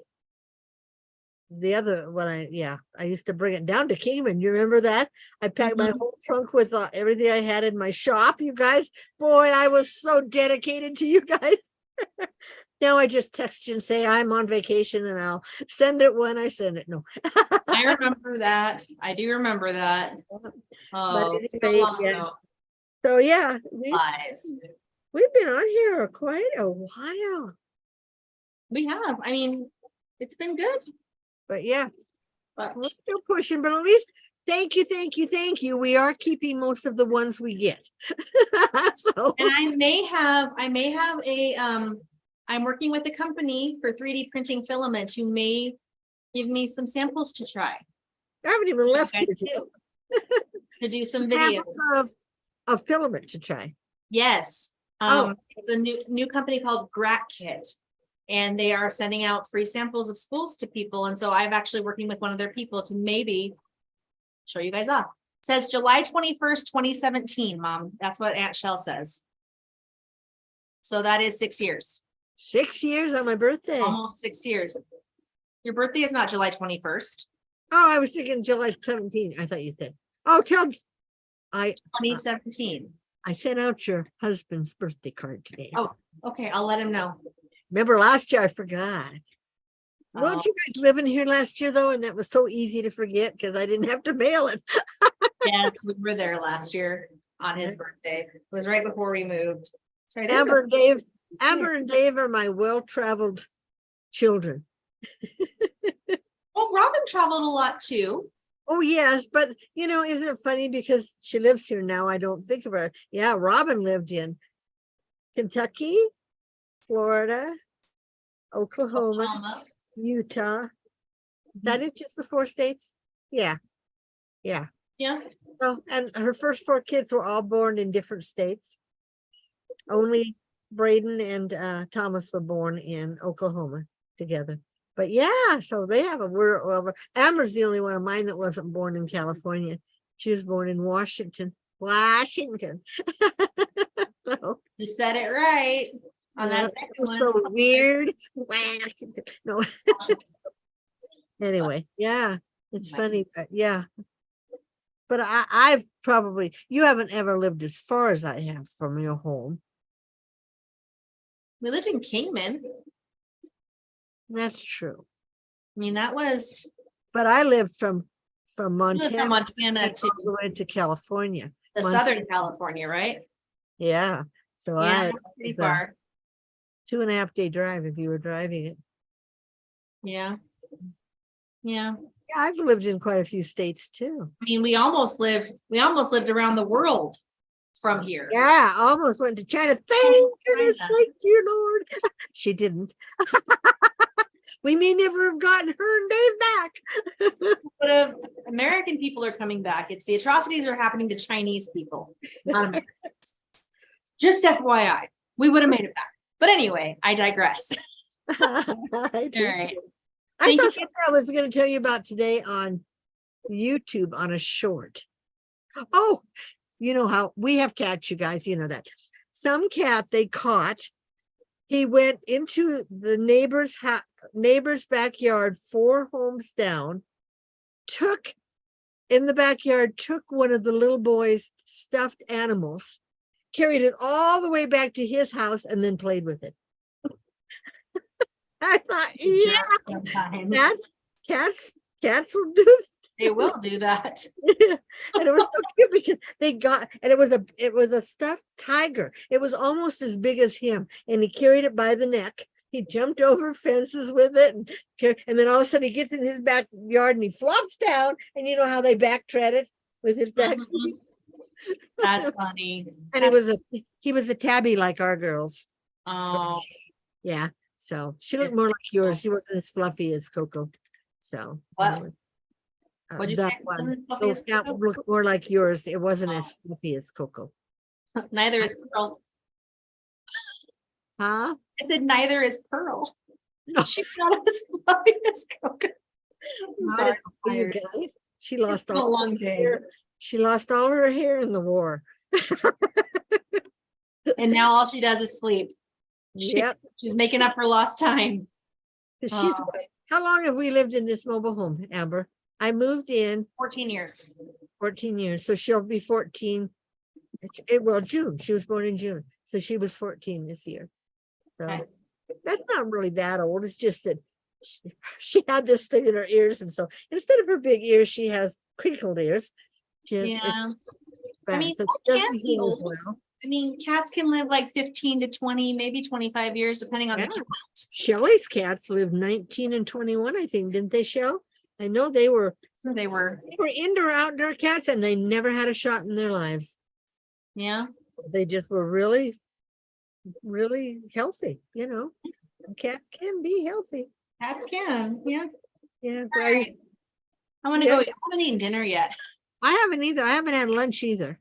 used to bring it down to Kingman. You remember that? I packed my whole trunk with everything I had in my shop, you guys. Boy, I was so dedicated to you guys. Now I just text you and say I'm on vacation and I'll send it when I send it. No. I remember that. I do remember that. Oh, anyway, so long yeah. ago. So yeah, Lies. we've been on here quite a while. We have. I mean, it's been good. But yeah, But we're still pushing, but at least thank you. We are keeping most of the ones we get. So, and I may have I'm working with a company for 3D printing filaments. You may give me some samples to try. I haven't even left Okay, here too. To do some samples videos. of filament to try. Yes. Oh. It's a new company called Grat Kit. And they are sending out free samples of spools to people. And so I'm actually working with one of their people to maybe show you guys off. It says July 21st, 2017, Mom. That's what Aunt Shell says. So that is 6 years. 6 years on my birthday. Almost 6 years. Your birthday is not July 21st. Oh, I was thinking July 17. I thought you said. Oh, 2017. I sent out your husband's birthday card today. Oh, okay. I'll let him know. Remember last year I forgot. Oh. Weren't you guys living here last year though? And that was so easy to forget because I didn't have to mail it. Yes, we were there last year on his birthday. It was right before we moved. Sorry, there's Amber and Dave are my well-traveled children. Well, Robin traveled a lot too. Oh, yes, but isn't it funny because she lives here now? I don't think of her. Yeah, Robin lived in Kentucky, Florida, Oklahoma, Oklahoma. Utah. That is just the 4 states? Yeah. Yeah. Yeah. Oh, and her first 4 kids were all born in different states. Only Braden and Thomas were born in Oklahoma together. But yeah, so they have a word over. Amber's the only one of mine that wasn't born in California. She was born in Washington. Washington. So, You said it right on yeah, that it second was one. so weird. Washington. No. Anyway, yeah, it's funny, but yeah. But I've probably, you haven't ever lived as far as I have from your home. We lived in Kingman. That's true. I mean, that was But I lived from we lived Montana, from Montana all to the way to California. the Southern California, right? Yeah. So Yeah, I pretty it's a far. 2.5 day drive if you were driving it. Yeah. Yeah. Yeah, I've lived in quite a few states too. I mean, we almost lived around the world from here. Yeah, almost went to China. Thank goodness, China. thank you, Lord. She didn't. We may never have gotten her and Dave back. But American people are coming back. It's the atrocities are happening to Chinese people, not Americans. Just FYI, we would have made it back. But anyway, I digress. I do All right. too. I Thank you. thought something I was going to tell you about today on YouTube on a short. Oh, you know how we have cats, you guys, you know that. Some cat they caught, he went into the neighbor's backyard 4 homes down, took in the backyard, took one of the little boy's stuffed animals, carried it all the way back to his house, and then played with it. I thought, yeah, Sometimes cats will do. they will do that. And it was so cute because they got, and it was a stuffed tiger. It was almost as big as him, and he carried it by the neck. He jumped over fences with it, and then all of a sudden he gets in his backyard and he flops down, and you know how they back tread it with his back. Mhm. That's funny. And he was a tabby like our girls. Oh, Yeah. So she looked It's more like yours. cool. She wasn't as fluffy as Coco. So What? anyway. What'd you That say? one. Wasn't fluffy Those as cat Coco? looked more like yours. It wasn't as fluffy as Coco. Neither is Pearl. Huh? I said neither is Pearl. No. She's not as fluffy as Coco. I'm Not sorry, at all, I'm you tired. guys. She lost been a all long her day. hair. She lost all her hair in the war. And now all she does is sleep. Yep. She's making up for lost time. 'Cause she's Oh. how long have we lived in this mobile home, Amber? I moved in 14 years. 14 years, so she'll be 14. Well, June. She was born in June, so she was 14 this year. So Okay. that's not really that old. It's just that she had this thing in her ears, and so instead of her big ears, she has crinkled ears. Yeah. Bad, I mean, so some she doesn't cats heal as old. well. I mean, cats can live like 15 to 20, maybe 25 years, depending on the Yeah. cat. Shelley's cats lived 19 and 21, I think, didn't they, Shell? I know they were They were, indoor, outdoor cats, and they never had a shot in their lives. yeah. They just were really, really healthy, you know. Cats can be healthy. Cats can, yeah. Yeah, All right. I want to Yeah. go. I haven't eaten dinner yet. I haven't either. I haven't had lunch either.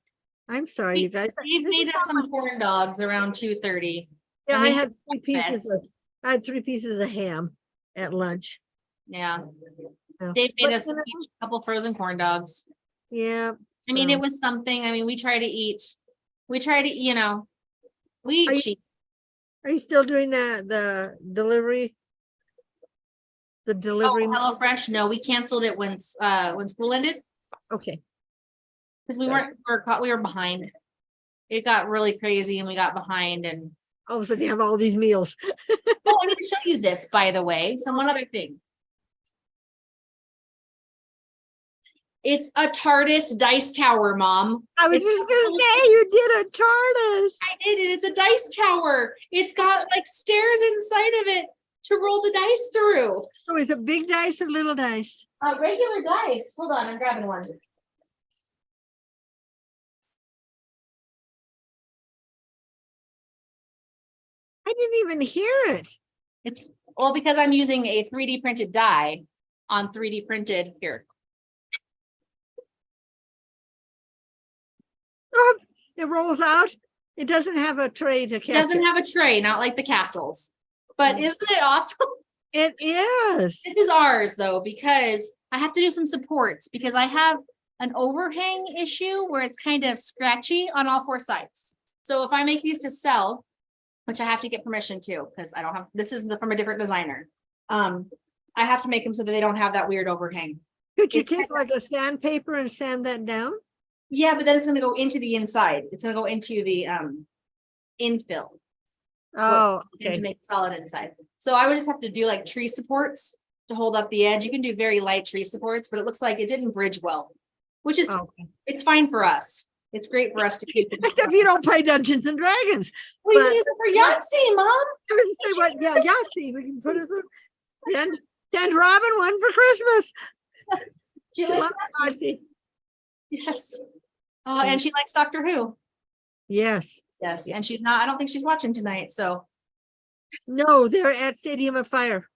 I'm sorry, you guys. Steve This is made us how some much- corn dogs around 2:30. Yeah, and I we had 3 pieces breakfast. I had 3 pieces of ham at lunch. Yeah. Yeah. Dave made But, us you know, each a couple frozen corn dogs. yeah. I mean, so- it was something. I mean, we try to, you know, we Are eat you- cheap. Are you still doing the delivery? The Oh, delivery? HelloFresh? No, we canceled it when school ended Okay. because we Good. we were behind. It got really crazy and we got behind and All of a sudden you have all these meals. oh, I'm gonna show you this, by the way. So one other thing. It's a TARDIS dice tower, Mom. I was It's just gonna say you did a TARDIS. I did it. It's a dice tower. It's got like stairs inside of it to roll the dice through. So it's a big dice or little dice? Regular dice. Hold on, I'm grabbing one. I didn't even hear it. It's Well, because I'm using a 3D printed die on 3D printed here. Oh, it rolls out. It doesn't have a tray to It catch doesn't it. have a tray, not like the castles. But Mm. isn't it awesome? It is. This is ours though, because I have to do some supports because I have an overhang issue where it's kind of scratchy on all four sides. So if I make these to sell, which I have to get permission to, because I don't have, this is from a different designer. I have to make them so that they don't have that weird overhang. Could you It's take like a sandpaper and sand that down? Yeah, but then it's gonna go into the inside. It's gonna go into the infill. Oh, And to okay. make solid inside. So I would just have to do like tree supports to hold up the edge. You can do very light tree supports, but it looks like it didn't bridge well, which is, Okay. it's fine for us. It's great for us to keep. Except you don't play Dungeons and Dragons. We can but- use it for Yahtzee, Mom. I was gonna say what? Yeah, Yahtzee. We can put it. Send Robin one for Christmas. She She likes loves Yahtzee. Yes. Oh, and she likes Doctor Who. Yes. Yes, and she's not, I don't think she's watching tonight, so. No, they're at Stadium of Fire.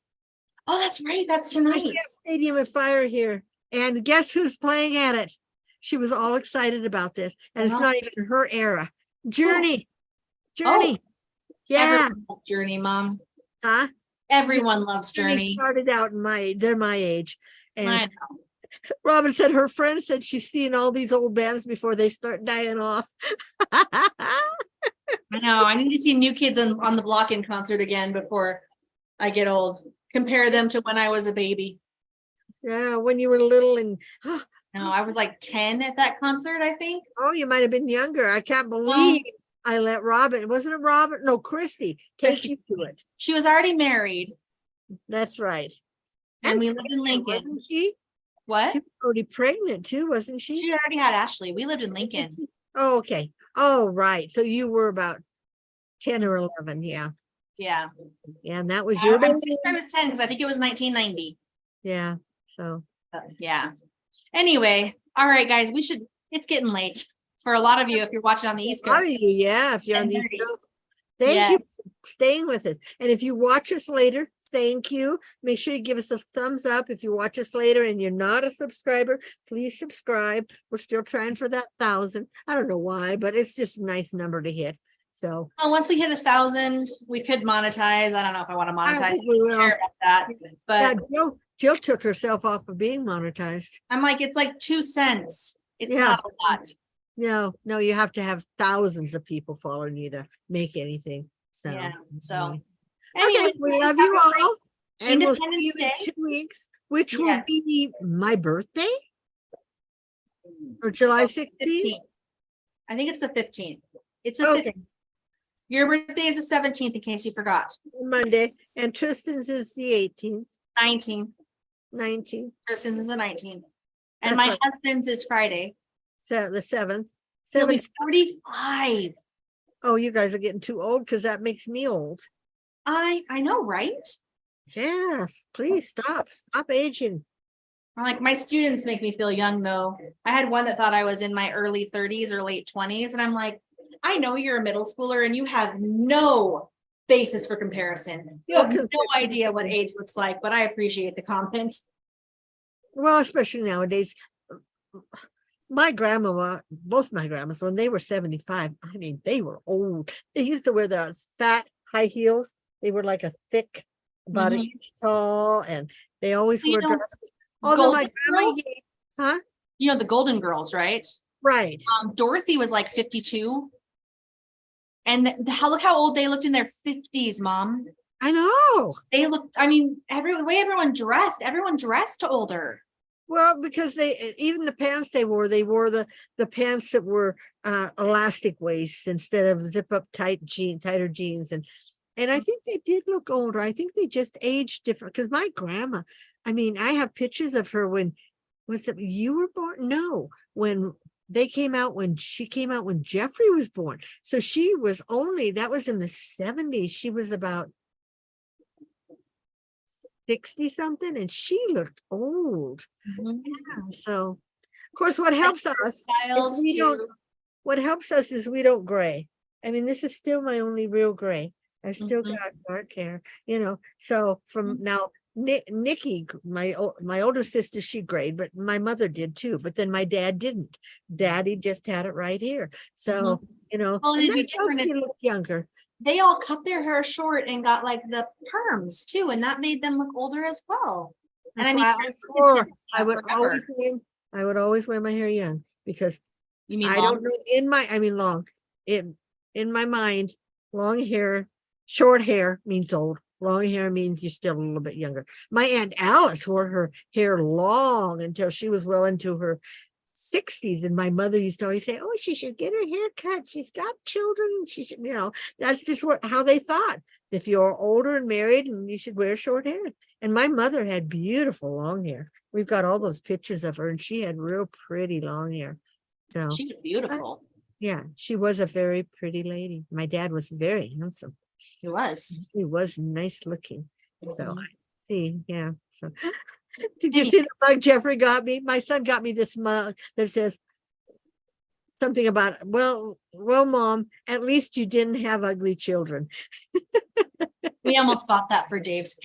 Oh, that's right, that's We tonight. have Stadium of Fire here. And guess who's playing at it? She was all excited about this. And it's Wow. not even her era. Journey. Oh. Journey. Yeah. Everyone loves Journey, Mom. Huh? Everyone loves Journey Journey. started out in they're my age. I And know. Robin said her friend said she's seen all these old bands before they start dying off. I know. I need to see New Kids on the Block in concert again before I get old. Compare them to when I was a baby. Yeah, when you were little and No, I was like 10 at that concert, I think. oh, you might have been younger. I can't believe I let Robin, wasn't it Robin? No, Christy, take Christy. you to it. She was already married That's right. and we lived in pregnant, Lincoln. wasn't she? What? She was already pregnant too, wasn't she? She already had Ashley. We lived in Lincoln. Oh, okay. Oh, right. So you were about 10 or 11. Yeah. Yeah. Yeah. And that was your I'm baby. pretty sure I was 10 because I think it was 1990. Yeah. So Yeah. Anyway, all right, guys, it's getting late for a lot of you if you're watching on the East a lot Coast. of you, yeah, if you're on the East 10:30. Coast. Thank Yeah. you for staying with us. And if you watch us later, thank you. Make sure you give us a thumbs up. If you watch us later and you're not a subscriber, please subscribe. We're still trying for that 1,000. I don't know why, but it's just a nice number to hit. So Well, once we hit 1,000, we could monetize. I don't know if I want to I don't monetize. think we I will. care about that, Yeah, but Jill took herself off of being monetized. I'm like, it's like 2 cents. It's Yeah. not a lot. No, you have to have thousands of people following you to make anything. So Yeah, so anyway. anyway, Okay, we love have you a great all. And we'll see Independence you Day. in 2 weeks, which will Yes. be my birthday or July 16th. 15th. I think it's the 15th. It's the Okay, 15th. Your birthday is the 17th, in case you forgot. Monday. And Tristan's is the 18th, 19th. 19th, Kristen's is the 19th. That's And my right. husband's is Friday. so the 7th. He'll be 7th. 45. Oh, you guys are getting too old because that makes me old. I know, right? Yes, please stop aging. I'm like, my students make me feel young though. I had one that thought I was in my early 30s or late 20s. And I'm like, I know you're a middle schooler and you have no basis for comparison. You have no idea what age looks like, but I appreciate the comment. Well, especially nowadays. My grandma, both my grandmas, when they were 75, I mean, they were old. They used to wear the fat high heels. They were like a thick, about an Mhm. inch tall, and they always You wore know, dresses. Although my Golden grandma, Girls? huh? You know, the Golden Girls, right? Right. Dorothy was like 52. And look how old they looked in their 50s, Mom. I know. They looked, I mean, the way everyone dressed older. Well, because even the pants they wore the pants that were elastic waist instead of zip up tighter jeans. And I think they did look older. I think they just aged different. Because my grandma, I mean, I have pictures of her you were born? No, when she came out when Jeffrey was born. So that was in the 70s. She was about 60 something and she looked old. So of course what helps us Styles is too. we don't gray. I mean, this is still my only real gray. I still Mhm. got dark hair, so from Mhm. now, Nikki, my older sister, she grayed, but my mother did too, but then my dad didn't. Daddy just had it right here. So, Mhm. you know, Well, and it'd that be helps different if you look younger. they all cut their hair short and got like the perms too, and that made them look older as well. And That's I mean, why my I kids swore did I that would always forever. wear my hair young because You mean I don't long? know I mean long. In my mind, long hair, short hair means old. Long hair means you're still a little bit younger. My Aunt Alice wore her hair long until she was well into her 60s. And my mother used to always say, oh, she should get her hair cut. She's got children. She should, that's just how they thought. If you're older and married, and you should wear short hair. And my mother had beautiful long hair. We've got all those pictures of her, and she had real pretty long hair. So, She was uh, beautiful. yeah, she was a very pretty lady. My dad was very handsome. He was. He was nice looking. So Mhm. I see, yeah. So did you Anyway, see the mug Jeffrey got me? My son got me this mug that says something about, well, Mom, at least you didn't have ugly children. we almost bought that for Dave's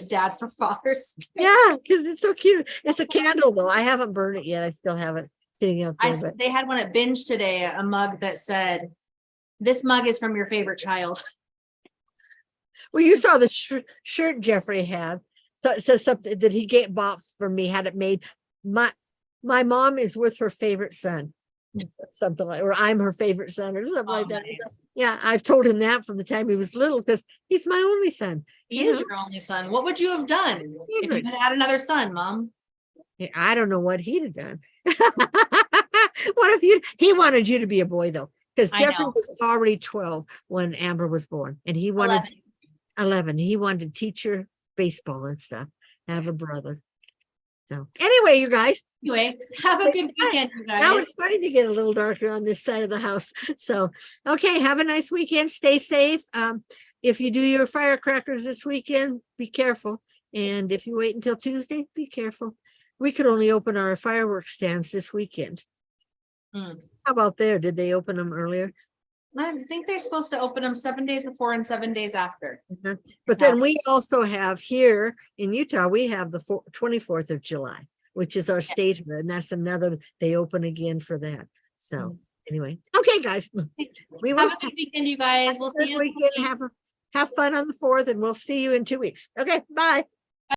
dad for Father's Day. Yeah, because it's so cute. It's a candle though. I haven't burned it yet. I still have it sitting up there, but They had one at Binge today, a mug that said, "This mug is from your favorite child." well, you saw the shirt Jeffrey had. So it says something that he bought for me, had it made. My mom is with her favorite son. Something like, or I'm her favorite son, or something Oh, like that. nice. Yeah, I've told him that from the time he was little because he's my only son. He is your only son. What would you have done if you Favorite. had had another son, Mom? I don't know what he'd have done. What if he wanted you to be a boy though? Because I Jeffrey know. was already 12 when Amber was born, and he wanted 11. 11. He wanted to teach her baseball and stuff, have a brother. So anyway, you guys, Anyway, have a good weekend, you now guys. it's starting to get a little darker on this side of the house. So, okay, have a nice weekend. Stay safe. If you do your firecrackers this weekend, be careful. And if you wait until Tuesday, be careful. We could only open our fireworks stands this weekend. Hmm. How about there? Did they open them earlier? I think they're supposed to open them 7 days before and 7 days after. Uh-huh. But then we also have here in Utah, we have the 24th of July, which is our state, and that's another, they open again for that. So anyway, okay, guys, we will Have a good weekend, you guys. We'll see you. have fun on the 4th, and we'll see you in 2 weeks. Okay, bye.